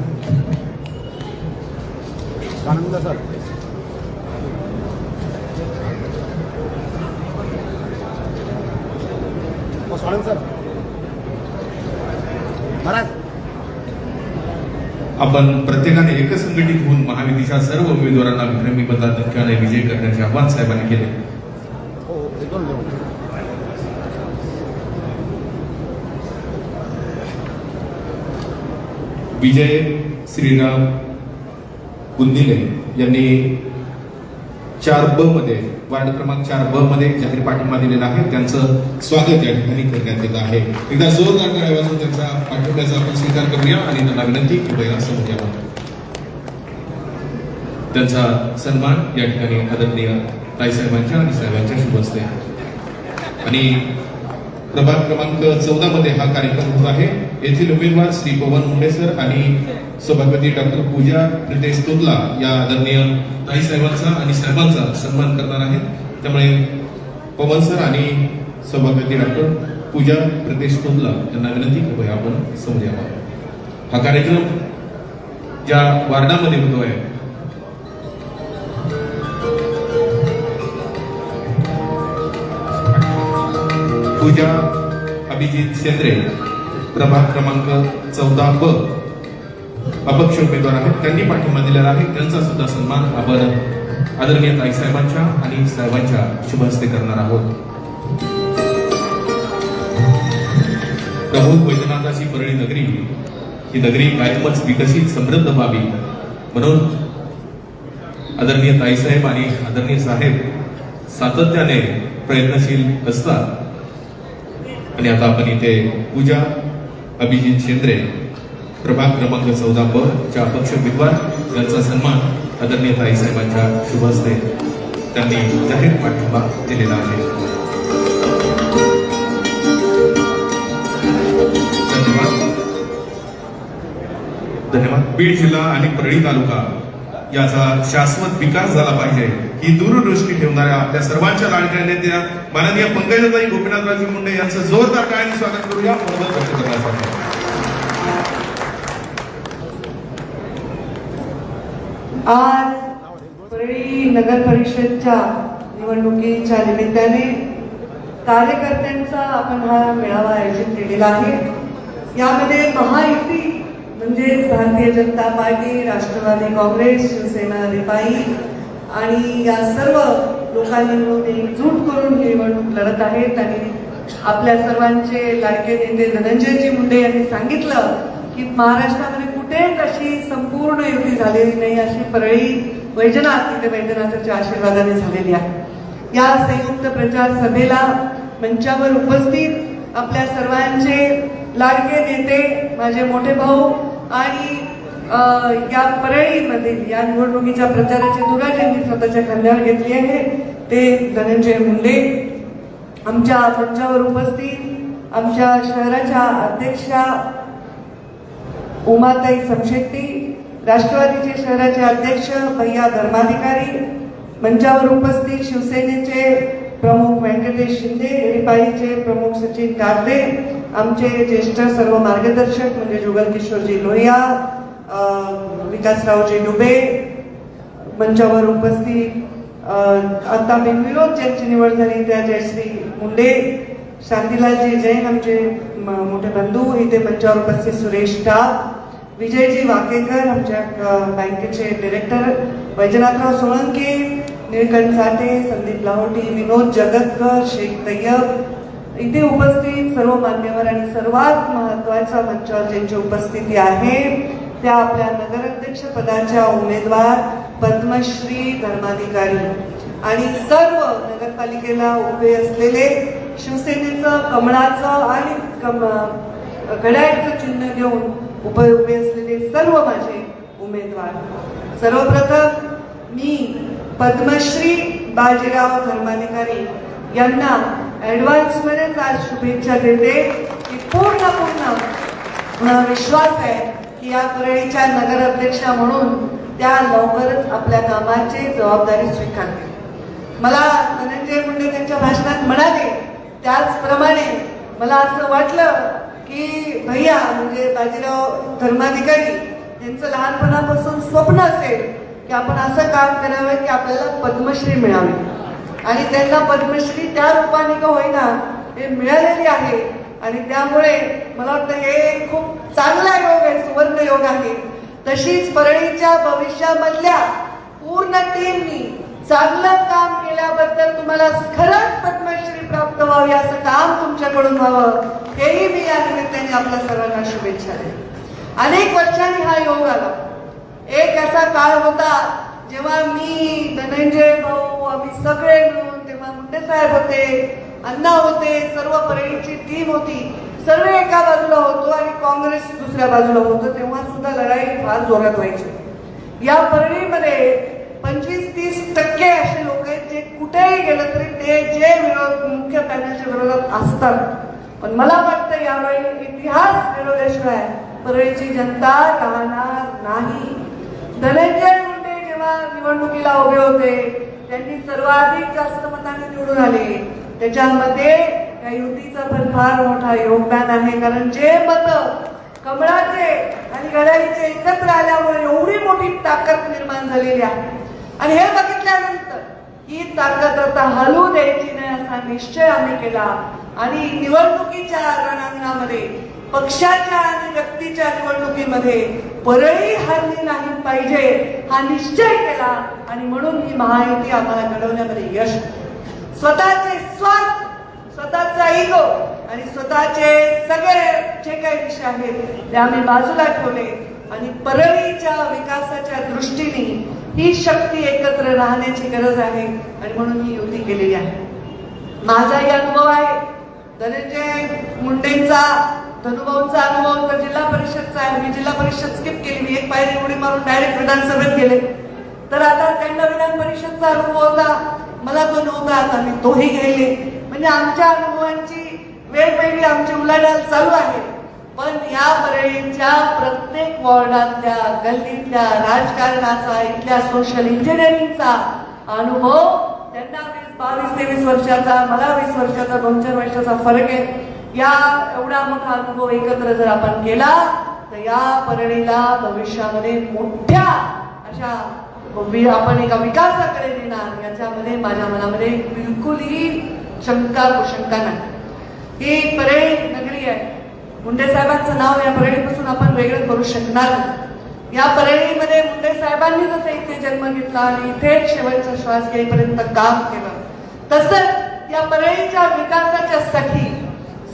आपण प्रत्येकाने एकसंघटित होऊन महायुतीच्या सर्व उमेदवारांना विक्रमी मताधिक्याने विजय करण्याचे आवाहन साहेबांनी केले. विजय श्रीराम गुंदिले यांनी 4B मध्ये, वार्ड क्रमांक 4B मध्ये जाहीर पाठिंबा दिलेला आहे. त्यांचं स्वागत या ठिकाणी करण्यात येत आहे. एकदा जोरदार टाळ्या वाजवून त्यांचा पाठिंब्याचा आपण स्वीकार करूया आणि त्यांना विनंती कृपया समोर यावं. त्यांचा सन्मान या ठिकाणी आदरणीय ताईसाहेबांच्या आणि साहेबांच्या शुभ हस्ते आणि प्रभाग क्रमांक 14 मध्ये हा कार्यक्रम होत आहे. येथील उमेदवार श्री पवन मुंडेसर आणि सौभाग्यवती डॉक्टर पूजा प्रितेश तोदला या आदरणीय ताईसाहेबांचा आणि साहेबांचा सन्मान करणार आहेत. त्यामुळे पवन सर आणि सौभाग्यवती डॉक्टर पूजा प्रितेश तोदला यांना विनंती कृपया आपण समोर यावा. हा कार्यक्रम ज्या वार्डामध्ये होतो आहे पूजा अभिजित शेंद्रे, प्रभाग क्रमांक 14B, अपक्ष उमेदवार आहेत. त्यांनी पाठिंबा दिलेला आहे. त्यांचा सुद्धा सन्मान आपण आदरणीय ताईसाहेबांच्या आणि साहेबांच्या शुभ हस्ते करणार आहोत. प्रभू वैद्यनाथाची परळी नगरी ही नगरी कायमच विकसित समृद्ध व्हावी म्हणून आदरणीय ताईसाहेब आणि आदरणीय साहेब सातत्याने प्रयत्नशील असतात. आणि आता आपण इथे पूजा अभिजित शेंद्रे, प्रभाग क्रमांक 14B च्या अपक्ष उमेदवार यांचा सन्मान आदरणीय ताईसाहेबांच्या शुभ हस्ते त्यांनी जाहीर पाठिंबा दिलेला आहे. धन्यवाद. बीड जिल्हा आणि परळी तालुका याचा शाश्वत विकास झाला पाहिजे ही दूरदृष्टी ठेवणाऱ्या आपल्या सर्वांच्या लाडक्या नेत्या माननीय पंकजाताई गोपीनाथरावजी मुंडे यांचं जोरदार टाळ्यांनी स्वागत करूया मनोगत व्यक्त करण्यासाठी. आज परळी नगर परिषदच्या निवडणुकीच्या निमित्ताने कार्यकर्त्यांचा आपण हा मेळावा आयोजित केलेला आहे. यामध्ये महायुती म्हणजेच भारतीय जनता पार्टी, राष्ट्रवादी काँग्रेस, शिवसेना, रिपाई आणि या सर्व लोकांनी मिळून एकजूट करून ही निवडणूक लढत आहेत. आणि आपल्या सर्वांचे लाडके नेते धनंजयजी मुंडे यांनी सांगितलं की महाराष्ट्रामध्ये कुठेच अशी संपूर्ण युती झालेली नाही, अशी परळी वैजनाथ इथे वैजनाथाच्या आशीर्वादाने झालेली आहे. या संयुक्त प्रचार सभेला मंचावर उपस्थित आपल्या सर्वांचे लाडके नेते, माझे मोठे भाऊ आणि या परळीमधील या निवडणुकीच्या प्रचाराची धुरा ज्यांनी स्वतःच्या खांद्यावर घेतली आहे ते धनंजय मुंडे, आमच्या मंचावर उपस्थित आमच्या शहराच्या अध्यक्षा उमाताई समशेट्टी, राष्ट्रवादीचे शहराचे अध्यक्ष भैया धर्माधिकारी, मंचावर उपस्थित शिवसेनेचे प्रमुख व्यंकटेश शिंदे, रिपाईचे प्रमुख सचिन कागदे, आमचे ज्येष्ठ सर्व मार्गदर्शक म्हणजे जुगल किशोरजी लोहिया, विकासरावजी डुबे, मंचावर उपस्थित आता बिनविरोध ज्यांची निवड झाली त्या जयश्री मुंडे, शांतीलालजी जैन आमचे मोठे बंधू, इथे मंचावर उपस्थित सुरेश टाक, विजयजी वाकेकर आमच्या बँकेचे डिरेक्टर, वैजनाथराव सोळंके, निळकंठ साठे, संदीप लाहोटी, विनोद जगतकर, शेख तय्यब, इथे उपस्थित सर्व मान्यवर आणि सर्वात महत्वाच्या मंचावर ज्यांची उपस्थिती आहे त्या आपल्या नगराध्यक्ष पदाच्या उमेदवार पद्मश्री धर्माधिकारी आणि सर्व नगरपालिकेला उभे असलेले शिवसेनेचं कमळाचं आणि घड्याळाचं चिन्ह घेऊन उभे असलेले सर्व माझे उमेदवार. सर्वप्रथम मी पद्मश्री बाजीराव धर्माधिकारी यांना ऍडव्हान्स मध्येच आज शुभेच्छा देते की पूर्ण विश्वास आहे की या परळीच्या नगराध्यक्षा म्हणून त्या लवकरच आपल्या कामाची जबाबदारी स्वीकारतील. मला धनंजय मुंडे त्यांच्या भाषणात म्हणाले त्याचप्रमाणे मला असं वाटलं की भैया म्हणजे बाजीराव धर्माधिकारी यांचं लहानपणापासून स्वप्न असेल की आपण असं काम करावं की आपल्याला पद्मश्री मिळावी आणि त्यांना पद्मश्री त्या रूपाने का होईना हे मिळालेली आहे. आणि त्यामुळे मला वाटतं हे खूप चांगला योग आहे, सुवर्ण योग आहे. तशीच परळीच्या भविष्यामधल्या पूर्ण टीमनी चांगलं काम केल्याबद्दल तुम्हाला खरंच पद्मश्री प्राप्त व्हावी असं काम तुमच्याकडून व्हावं हेही मी या निमित्ताने आपल्या सर्वांना शुभेच्छा देते. अनेक वर्षांनी हा योग आला. एक असा काळ होता जेव्हा मी, धनंजय भाऊ, आम्ही सगळे मिळून, तेव्हा मुंडे साहेब होते, अण्णा होते, सर्व परळीची टीम होती, सर्व एका बाजूला होतो आणि काँग्रेस दुसऱ्या बाजूला होतं. तेव्हा सुद्धा लढाई फार जोरात व्हायची. या परळीमध्ये 25-30% असे लोक आहेत जे कुठेही गेलं तरी ते जे मुख्य पॅनलच्या विरोधात असतात. पण मला वाटतं यावेळी इतिहास घडवल्याशिवाय परळीची जनता राहणार नाही. धनंजय मुंडे जेव्हा निवडणुकीला उभे होते त्यांनी सर्वाधिक जास्त मतांनी निवडून आले. त्याच्यामध्ये या युतीचं पण फार मोठा योगदान आहे, कारण जे मत कमळाचे आणि घड्याळीचे एकत्र आल्यामुळे एवढी मोठी ताकद निर्माण झालेली आहे. आणि हे बघितल्यानंतर ही ताकद आता हलू द्यायची नाही असा निश्चय आम्ही केला आणि निवडणुकीच्या रणांगणामध्ये पक्षाच्या आणि व्यक्तीच्या निवडणुकीमध्ये परळी हरली नाही पाहिजे हा निश्चय केला आणि म्हणून ही महायुती आम्हाला घडवण्यामध्ये यश. स्वतःचे स्वार्थ, स्वतःचा इगो आणि स्वतःचे सगळे जे काही विषय आहेत ते आम्ही बाजूला ठेवले आणि परळीच्या विकासाच्या दृष्टीने ही शक्ती एकत्र राहण्याची गरज आहे आणि म्हणून ही युती केलेली आहे. माझाही अनुभव आहे, धनंजय मुंडेंचा, धनुभाऊंचा अनुभव तर जिल्हा परिषदचा आहे. मी जिल्हा परिषद स्किप केली, मी एक पायरी उडी मारून डायरेक्ट विधानसभेत गेले. तर आता त्यांना विधान परिषदचा अनुभव होता, मला तो नव्हता, आता मी तोही गेले. म्हणजे आमच्या अनुभवांची वेगवेगळी आमची उलाढाल चालू आहे. पण या परळीच्या प्रत्येक वॉर्डातल्या गल्लीतल्या राजकारणाचा इथल्या सोशल इंजिनिअरिंगचा अनुभव त्यांना 22-23 वर्षाचा, मला 20 वर्षाचा, 2-4 वर्षाचा फरक आहे. या एवढा मोठा अनुभव एकत्र जर आपण केला तर या परळीला भविष्यामध्ये मोठ्या अशा आपण एका विकासाकडे नेणार याच्यामध्ये माझ्या मनामध्ये बिलकुलही शंका कुशंका नाही. ही परळी नगरी आहे. मुंडे साहेबांचं नाव या परळीपासून आपण वेगळं करू शकणार नाही. या परळीमध्ये मुंडे साहेबांनी जसं इथे जन्म घेतला आणि इथेच शेवटचा श्वास घेईपर्यंत काम केलं, तसंच या परळीच्या विकासाच्या साठी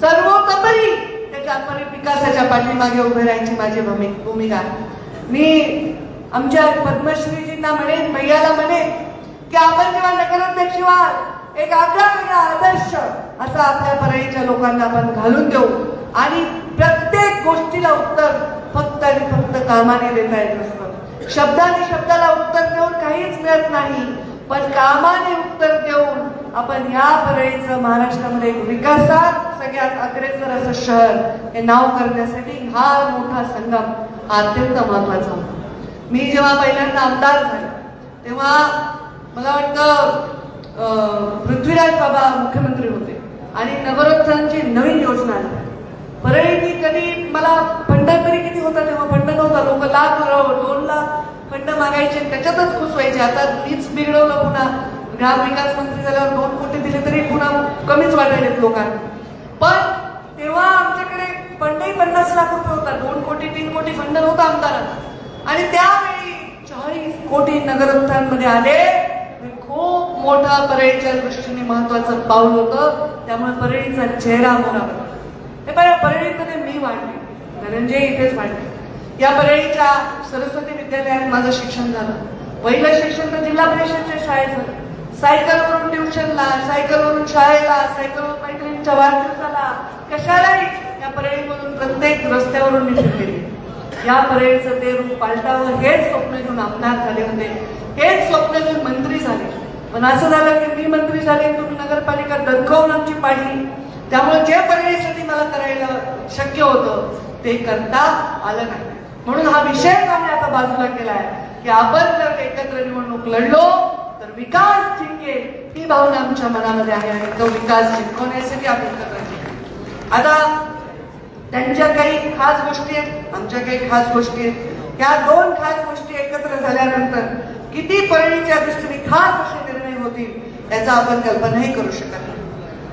सर्वतोपरी त्याच्या विकासाच्या पाठीमागे उभे राहायची माझी भूमिका. मी आमच्या पद्मश्रीजींना म्हणेन, भैयाला म्हणेन की आपण जेव्हा नगराध्यक्ष व्हाल एक आगळा वेगळा आदर्श असा आपल्या परळीच्या लोकांना आपण घालून देऊ आणि प्रत्येक गोष्टीला उत्तर फक्त आणि फक्त कामाने देता येत असतं. शब्दाने शब्दाला उत्तर देऊन काहीच मिळत नाही, पण कामाने उत्तर देऊन आपण या परळीचं महाराष्ट्रामध्ये विकासात सगळ्यात अग्रेसर असं शहर हे नाव करण्यासाठी हा मोठा संगम अत्यंत महत्वाचा होता. मी जेव्हा पहिल्यांदा आमदार झाले तेव्हा मला वाटतं पृथ्वीराज बाबा मुख्यमंत्री होते आणि नगरोत्थानची नवीन योजना आली. परळीनी कधी मला फंड तरी किती होता तेव्हा फंड नव्हता. लोक लाख 2 लाख फंड मागायचे, त्याच्यातच खुश व्हायचे. आता मीच बिघडवलं, पुन्हा ग्रामविकास मंत्री झाल्यावर 2 कोटी दिले तरी पुन्हा कमीच वाटायलेत लोकांना. पण तेव्हा आमच्याकडे फंडही 50 लाख रुपये होता. 2 कोटी 3 कोटी फंड नव्हता आमदारांना. आणि त्यावेळी 40 कोटी नगरोत्थानमध्ये आले. खूप मोठा परळीच्या दृष्टीने महत्वाचं पाऊल होतं. त्यामुळे परळीचा चेहरा मोहरा. हे परळीमध्ये मी वाढले, धनंजय इथेच वाढले. या परळीच्या सरस्वती विद्यालयात माझं शिक्षण झालं. पहिलं शिक्षण तर जिल्हा परिषदच्या शाळेत झालं. सायकलवरून ट्युशनला, सायकलवरून शाळेला, सायकलवर मैत्रिणींच्या वाढदिवसाला, कशालाही या परळीमधून प्रत्येक रस्त्यावरून मी फिरलेली. या परळीचं ते रूप पालटावं हेच स्वप्न घेऊन आमदार झाले होते, हेच स्वप्न घेऊन मंत्री झाले. पण असं झालं की मी मंत्री झाले, तुम्ही नगरपालिका दणकवून आमची पाडली. त्यामुळे जे परळीसाठी मला करायला शक्य होतं ते करता आलं नाही. म्हणून हा विषय आम्ही आता बाजूला केलाय की आपण जर एकत्र निवडणूक लढलो तर विकास जिंकेल ही भावना आमच्या मनामध्ये आहे आणि तो विकास जिंकवण्यासाठी आम्ही एकत्र केला. आता त्यांच्या काही खास गोष्टी आहेत, आमच्या काही खास गोष्टी आहेत. या 2 खास गोष्टी एकत्र झाल्यानंतर किती परळीच्या दृष्टीने खास असे निर्णय होतील याचा आपण कल्पनाही करू शकत नाही.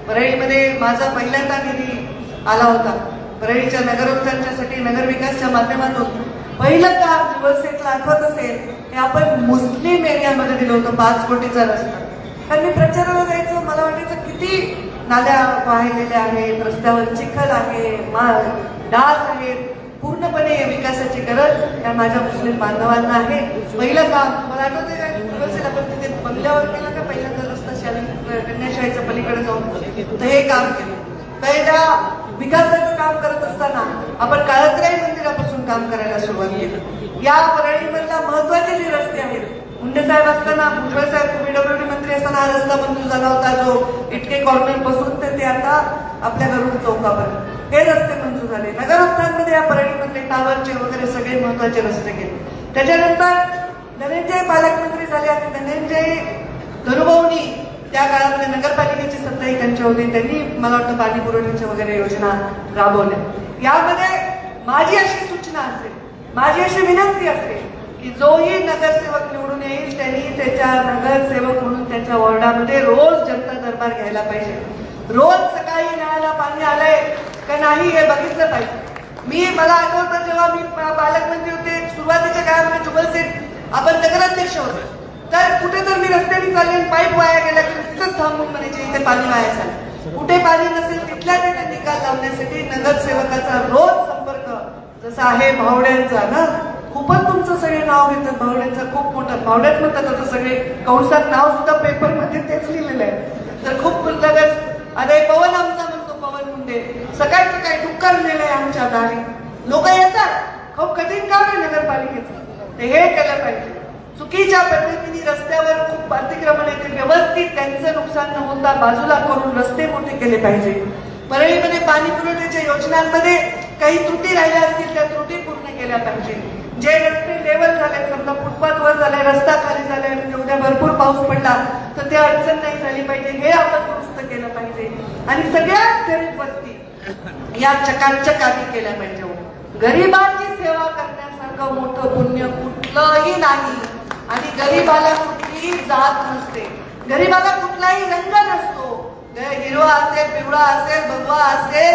परळीमध्ये माझा पहिल्यांदा निधी आला होता. परळीच्या नगरोत्थानासाठी नगरविकासच्या माध्यमातून पहिलं काम दिवसेतला आठवत असेल हे आपण मुस्लिम एरियामध्ये दिलं होतं. 5 कोटीचा रस्ता. कारण मी प्रचाराला जायचं, मला वाटायचं किती नाल्या वाहिलेल्या आहेत, रस्त्यावर चिखल आहे, डास आहेत. पूर्णपणे विकासाची गरज या माझ्या मुस्लिम बांधवांना आहे. पहिलं काम मला आठवते का आपण तिथे बंगल्यावर केलं का पहिल्यांदा रस्ता कन्याशाळेच्या पलीकडे जाऊन तर हे काम केलं. तर त्या विकासाचं काम करत असताना आपण काळात्राई मंदिरापासून काम करायला सुरुवात केली. या परळीमधल्या महत्वाचे जे रस्ते आहेत, मुंडे साहेब असताना, भुजबळ साहेब PWD मंत्री असताना हा रस्ता मंजूर झाला होता, जो इटके कॉर्नर पासून ते आता आपल्या घरून चौकापर्यंत हे रस्ते मंजूर झाले. नगरोत्थानमध्ये या परळीमधले टावरचे वगैरे सगळे महत्वाचे रस्ते केले. त्याच्यानंतर धनंजय पालकमंत्री झाले आणि धनंजय धनुभाऊनी त्या काळामध्ये नगरपालिकेची सत्ताही त्यांच्या होती. त्यांनी मला वाटतं पाणी पुरवठ्याच्या वगैरे योजना राबवल्या. यामध्ये माझी अशी सूचना असेल, माझी अशी विनंती असेल की जोही नगरसेवक निवडून येईल त्यांनी त्याच्या नगरसेवक म्हणून त्याच्या वॉर्डामध्ये रोज जनता दरबार घ्यायला पाहिजे. रोज सकाळी नळाला पाणी आलंय का नाही हे बघितलं पाहिजे. मला आठवतं जेव्हा मी पालकमंत्री होते सुरुवातीच्या काळामध्ये जुगल सेठ आपण नगराध्यक्ष होते, तर कुठे जर मी रस्त्याने चालले पाईप वाया गेला की तिथंच थांबून म्हणायचे इथे पाणी वाया झालं. कुठे पाणी नसेल तिथल्या तिथे निकाल लावण्यासाठी नगरसेवकाचा रोज संपर्क जसा आहे भावड्यांचा ना. खूपच तुमचं सगळे नाव घेतात भावड्यांचं, खूप मोठं भावड्यात म्हणतात आता सगळे कंसात नाव सुद्धा पेपरमध्ये तेच लिहिलेलं आहे. तर खूप लगेच अरे पवन आमचा म्हणतो, पवन मुंडे सकाळी सकाळी डुक्कर नेलंय आमच्या दारी. लोक येतात, खूप कठीण काम आहे नगरपालिकेचं, ते हे केलं पाहिजे. चुकीच्या पद्धतीने रस्त्यावर खूप अतिक्रमण येते, व्यवस्थित त्यांचं नुकसान न होता बाजूला करून रस्ते मोठे केले पाहिजे. परळीमध्ये पाणी पुरवठ्याच्या योजनांमध्ये काही त्रुटी राहिल्या असतील त्या त्रुटी पूर्ण केल्या पाहिजे. जे रस्ते लेवल झाले, समजा फुटपाथ वर झाले, रस्ता खाली झाले, म्हणजे उद्या भरपूर पाऊस पडला तर ते अडचण नाही झाली पाहिजे, हे आपण दुरुस्त केलं पाहिजे. आणि सगळ्यात गरीब वस्ती या चकाचक आधी केल्या पाहिजे. गरिबांची सेवा करण्यासारखं मोठं पुण्य कुठलंही नाही. आणि गरिबाला कुठलीही जात नसते, गरिबाला कुठलाही रंग नसतो. हिरवा असेल, पिवळा असेल, भगवा असेल,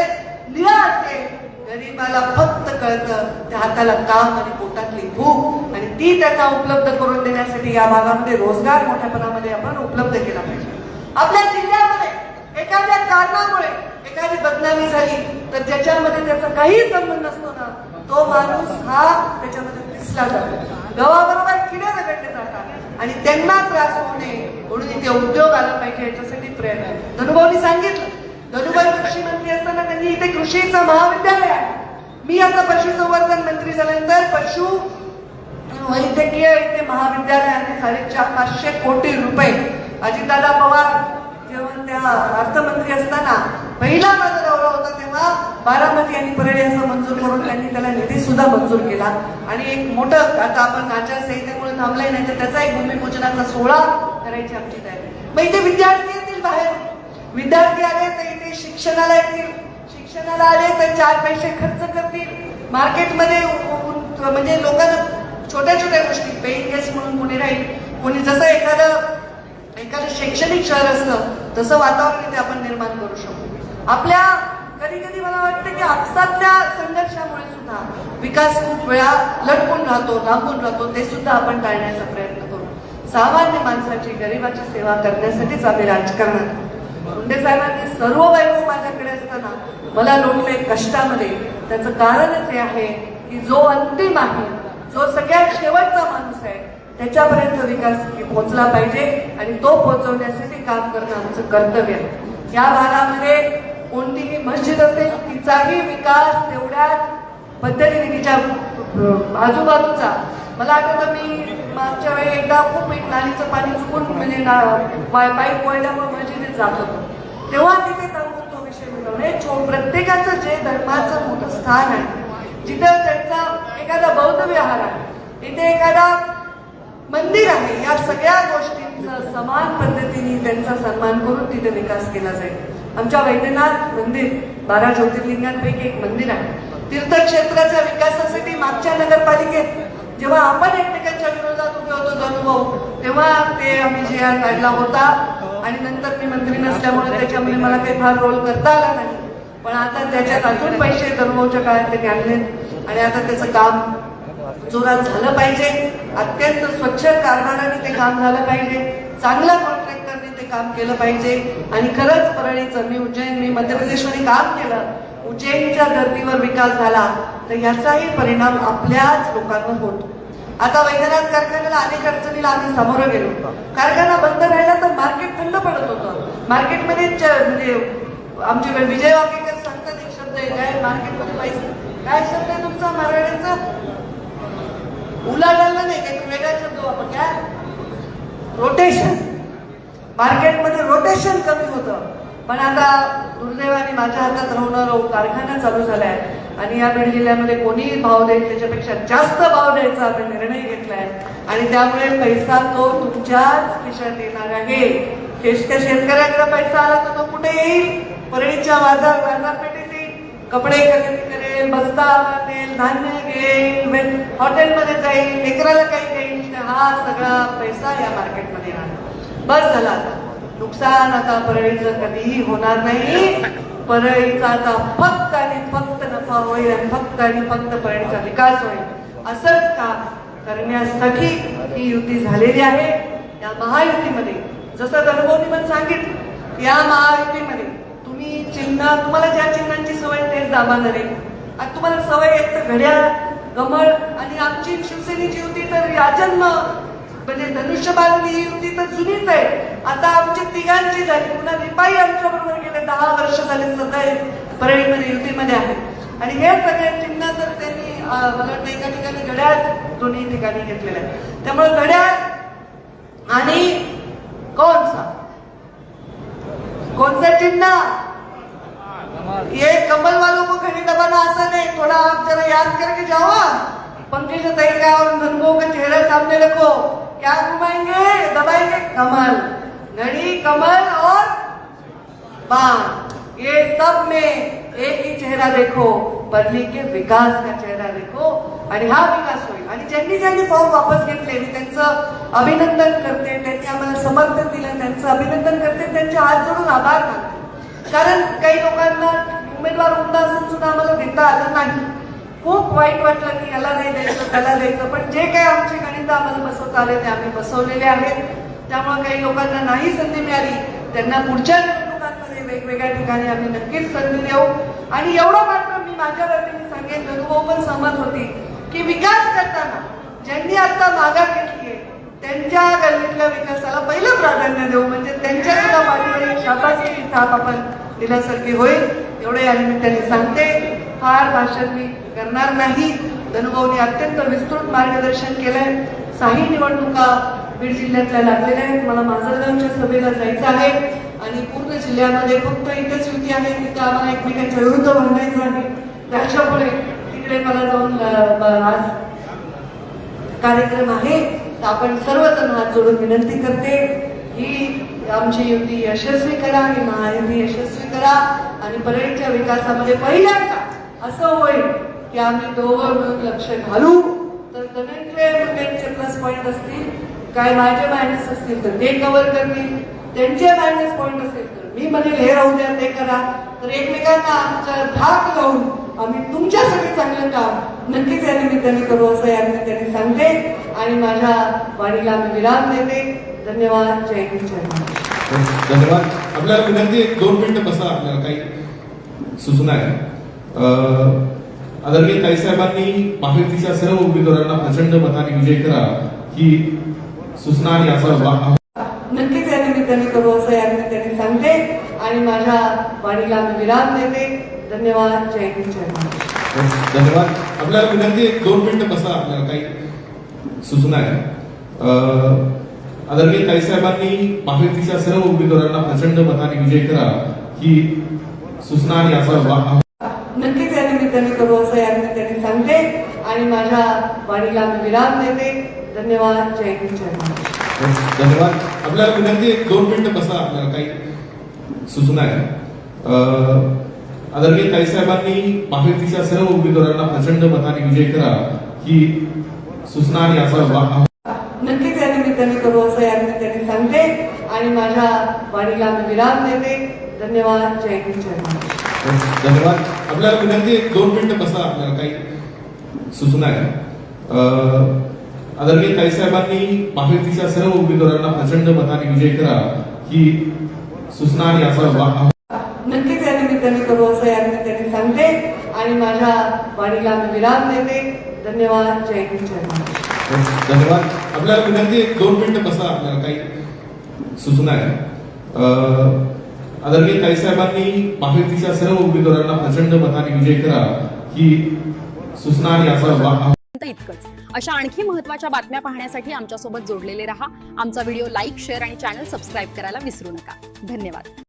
निळा असेल, गरिबाला फक्त कळतं त्या हाताला काम आणि पोटातली भूक, आणि ती त्यांना उपलब्ध करून देण्यासाठी या भागामध्ये रोजगार मोठ्या प्रमाणामध्ये आपण उपलब्ध केला पाहिजे. आपल्या जिल्ह्यामध्ये एखाद्या कारणामुळे एखादी बदनामी झाली तर ज्याच्यामध्ये त्याचा काही संबंध नसतो ना, तो माणूस हा त्याच्यामध्ये दिसला जातो. गावाबरोबर किडे रगडले जातात आणि त्यांना त्रास होऊ नये म्हणून इथे उद्योग आला पाहिजे याच्यासाठी प्रयत्न. धनुभाऊनी सांगितलं, धनुभाई कृषी मंत्री असताना त्यांनी इथे कृषीचं महाविद्यालय आहे. मी आता पशुसंवर्धन मंत्री झाल्यानंतर पशु वैद्यकीय इथे महाविद्यालय आहे. 450 कोटी रुपये. अजितदादा पवार जेव्हा त्या अर्थमंत्री असताना पहिला माझा दौरा होता तेव्हा बारामती आणि परळी असं मंजूर करून त्यांनी त्याला निधी सुद्धा मंजूर केला. आणि एक मोठं, आता आपण आचारसंहितेमुळे थांबलाय नाही तर त्याचा एक भूमिपूजनाचा सोहळा करायची आमची तयारी. मग इथे विद्यार्थी येतील, बाहेर विद्यार्थी आले तर इथे शिक्षणाला येतील, शिक्षणाला आले तर 4 पैसे खर्च करतील. मार्केटमध्ये म्हणजे लोकांना छोट्या छोट्या गोष्टी, पेइंग गेस्ट म्हणून कोणी राहील, कोणी जसं एखादं शैक्षणिक शहर असतं तसं वातावरण इथे आपण निर्माण करू शकतो. आपल्या कधी कधी मला वाटतं की आपसातल्या संघर्षामुळे सुद्धा विकास खूप वेळा लटकून राहतो, लांबून राहतो, ते सुद्धा आपण टाळण्याचा प्रयत्न करू. सामान्य माणसाची, गरिबाची सेवा करण्यासाठीच आम्ही राजकारणात. मुंडे साहेबांनी सर्व वैभव माझ्याकडे असताना मला लोटले कष्टामध्ये. त्याचं कारणच हे आहे की जो अंतिम आहे, जो सगळ्यात शेवटचा माणूस आहे, त्याच्यापर्यंत विकास पोहोचला पाहिजे आणि तो पोहोचवण्यासाठी काम करणं आमचं कर्तव्य आहे. या भागामध्ये कोणतीही मस्जिद असेल तिचाही विकास तेवढ्याच पद्धतीने तिच्या आजूबाजूचा. मला आठवतं मी मागच्या वेळी एकदा खूप एक नालीचं पाणी चुकून म्हणजे पाईप वळल्यामुळे मस्जिदीत जात होतो, तेव्हा तिथे थांबून तो विषय मिळवणे. प्रत्येकाचं जे धर्माचं मोठं स्थान आहे, जिथं त्यांचा एखादा बौद्ध विहार आहे, तिथे एखादा मंदिर आहे, या सगळ्या गोष्टींचा समान पद्धतीने त्यांचा सन्मान करून तिथे विकास केला जाईल. आमच्या वैद्यनाथ मंदिर 12 ज्योतिर्लिंगांपैकी एक मंदिर आहे. तीर्थक्षेत्राच्या विकासासाठी मागच्या नगरपालिकेत जेव्हा आपण एकमेकांच्या विरोधात उभे होतो धनुभाऊ, तेव्हा ते आम्ही जे काढला होता आणि नंतर मी मंत्री नसल्यामुळे त्याच्यामध्ये मला काही फार रोल करता आला नाही. पण आता त्याच्यात अजून पैसे धनुभाऊच्या काळात ते आणले आणि आता त्याचं काम जोरात झालं पाहिजे. अत्यंत स्वच्छ कारभाराने ते काम झालं पाहिजे, चांगल्या कॉन्ट्रॅक्टरने ते काम केलं पाहिजे. आणि खरंच परळीचं, मी मध्य प्रदेशमध्ये काम केलं, उज्जैनच्या धर्तीवर विकास झाला तर याचाही परिणाम आपल्याच लोकांवर होतो. आता वैद्यनाथ कारखान्याला अनेक अडचणीला आम्ही सामोरं गेलो. कारखाना बंद राहिला तर मार्केट थंड पडत होतं. मार्केटमध्ये म्हणजे आमचे विजय वाकेकर सांगतात एक शब्द आहे, काय मार्केटमध्ये पैसे, काय शब्द आहे तुमचा मराठ्यांचा, उलाढाला नाही, काही वेगळा शब्द वापर, काय रोटेशन. मार्केटमध्ये रोटेशन कमी होतं. पण आता दुर्दैवाने माझ्या हातात राहून कारखाना चालू झालाय आणि या बीड जिल्ह्यामध्ये कोणीही भाव देईल त्याच्यापेक्षा जास्त भाव द्यायचा आम्ही निर्णय घेतलाय. आणि त्यामुळे पैसा तो तुमच्याच खिशात येणार आहे. त्या शेतकऱ्याकडे पैसा आला तर तो कुठे येईल? परळीच्या बाजारपेठेत येईल, कपडे खरेदी करेल, बस्ता आणेल, धान्य घेईल, हॉटेलमध्ये जाईल, लेकराला काही देईल, हा सगळा पैसा या मार्केटमध्ये येणार. बस झाला, नुकसान आता परळीचं कधीही होणार नाही. परळीचा आता फक्त आणि फक्त नफा होईल आणि फक्त परळीचा विकास होईल. असंच काम करण्यासाठी ही युती झालेली आहे. या महायुतीमध्ये जसं धनुभाऊनी पण सांगितलं, या महायुतीमध्ये तुम्ही चिन्ह, तुम्हाला ज्या चिन्हांची सवय तेच दाबा झाली. आता तुम्हाला सवय एक तर घड्याळ, कमळ, आणि आमची शिवसेनेची युती तर याजन्म म्हणजे धनुष्यबाण ही युती तर जुनीच आहे. आता आमची तिघांची झाली, पुन्हा रिपाई आमच्या बरोबर गेले 10 वर्ष झाले सदैव परळीमध्ये युतीमध्ये आहे. आणि हे सगळे चिन्ह तर त्यांनी मला वाटतं एका ठिकाणी घड्याळ दोन्ही ठिकाणी घेतलेलं आहे. त्यामुळे घड्याळ आणि कोणतं चिन्ह, ये कमल वालों को घड़ी दबाना आसान है, देखो क्या घुमाएंगे, दबाएंगे कमल, घड़ी कमल और बाण, ये सब में एक ही चेहरा देखो, परली के विकास का चेहरा देखो आणि हा विकास होईल. आणि ज्यांनी ज्यांनी फॉर्म वापस घेतले मी त्यांचं अभिनंदन करते, त्यांनी आम्हाला समर्थन दिलं त्यांचं अभिनंदन करते, त्यांचे हात जोडून आभार मानते. कारण काही लोकांना उमेदवार उमदा असून सुद्धा आम्हाला देता आलं नाही. खूप वाईट वाटलं की याला नाही द्यायचं त्याला द्यायचं, पण जे काही आमचे गणित आम्हाला बसवता आले ते आम्ही बसवलेले आहेत. त्यामुळे काही लोकांना नाही संधी मिळाली त्यांना पुढच्या निवडणुकांमध्ये वेगवेगळ्या ठिकाणी आम्ही नक्कीच संधी देऊ. आणि एवढं मात्र मी माझ्या वतीने सांगेन, गणूभाऊ पण सहमत होती की विकास करताना ज्यांनी आता माघार घेतली त्यांच्या गल्लीतल्या विकासाला पहिलं प्राधान्य देऊ, म्हणजे त्यांच्या सुद्धा पाठीवर एक शाबासकीची थाप आपण दिल्यासारखी होईल. एवढे या निमित्ताने सांगते. फार भाषण मी करणार नाही. गणूभाऊंनी अत्यंत विस्तृत मार्गदर्शन केलंय. 6 निवडणुका बीड जिल्ह्यातल्या लागलेल्या आहेत. मला माजलगावच्या सभेला जायचं आहे आणि पूर्ण जिल्ह्यामध्ये फक्त इथेच युती आहे, तिथं आम्हाला एकमेकांच्या विरुद्ध भांडायचं आहे. त्याच्यामुळे तिकडे मला जाऊन आज कार्यक्रम आहे. तर आपण सर्वजण हात जोडून विनंती करते ही आमची युती यशस्वी करा, ही महायुती यशस्वी करा आणि परळीच्या विकासामध्ये पहिल्यांदा असं होईल की आम्ही दोघं मिळून लक्ष घालू. तर धनंजय मुंडेंचे प्लस पॉईंट असतील, काय माझे मायनस असतील तर ते कव्हर करतील, त्यांचे मायनस पॉईंट असतील तर मी म्हणेल हे राहू द्या ते करा. तर एकमेकांना आमचा धाक लावून आम्ही तुमच्यासाठी चांगलं काम नक्कीच या निमित्ताने करू असं या निमित्ताने सांगते आणि माझ्या वाणीला मी विराम देते. धन्यवाद. जय हिंद, जय महाराष्ट्र. धन्यवाद. आपल्याला विनंती 2 मिनिटं बसा, आपल्याला काही सूचना आहे. आदरणीय ताईसाहेबांनी महायुतीच्या सर्व उमेदवारांना प्रचंड मताने विजय करा ही सूचना आणि असं नक्कीच या निमित्ताने करू असं या निमित्ताने सांगते आणि माझ्या वाणीला मी विराम देते. धन्यवाद. जय हिंद, जय महाराष्ट्र. धन्यवाद. आपल्याला विनंती 2 मिनिटं बसा, आपल्याला काही सूचना आहे. आदरणीय ताईसाहेबांनी महायुतीच्या सर्व उमेदवारांना प्रचंड मताने विजय करा ही सूचना आणि असं नक्कीच या निमित्ताने करू असं या निमित्ताने सांगते आणि माझ्या वाणीला मी विराम देते. धन्यवाद. जय हिंद, जय महाराष्ट्र. धन्यवाद. आपल्याला विनंती 2 मिनिटं बसा, आपल्याला काही सूचना आहे. आदरणीय ताईसाहेबांनी महायुतीच्या सर्व उमेदवारांना प्रचंड मताने विजय करा ही सूचना आणि असं नक्कीच या निमित्ताने करू असं या निमित्ताने सांगते आणि माझ्या वाणीला मी विराम देते. धन्यवाद. जय हिंद, जय महाराष्ट्र. धन्यवाद. आपल्याला विनंती 2 मिनिटं बसा, आपल्याला काही सूचना आहे. आदरणीय ताईसाहेबांनी महायुतीच्या सर्व उमेदवारांना प्रचंड मताने विजय करा ही सूचना आणि असं नक्कीच या निमित्ताने करू असं या निमित्ताने सांगते आणि माझ्या वाणीला मी विराम देते. धन्यवाद. जय हिंद, जय महाराष्ट्र. धन्यवाद. आपल्याला विनंती 2 मिनिटं बसा, आपल्याला काही सूचना आहे. आदरणीय ताईसाहेबांनी महायुतीच्या सर्व उमेदवारांना प्रचंड मताने विजय करा ही सूचना आणि असं इतकंच. अशा आणखी महत्त्वाच्या बातम्या पाहण्यासाठी आमच्यासोबत जोडलेले रहा. आमचा व्हिडिओ लाईक, शेअर आणि चॅनल सबस्क्राईब करायला विसरू नका. धन्यवाद.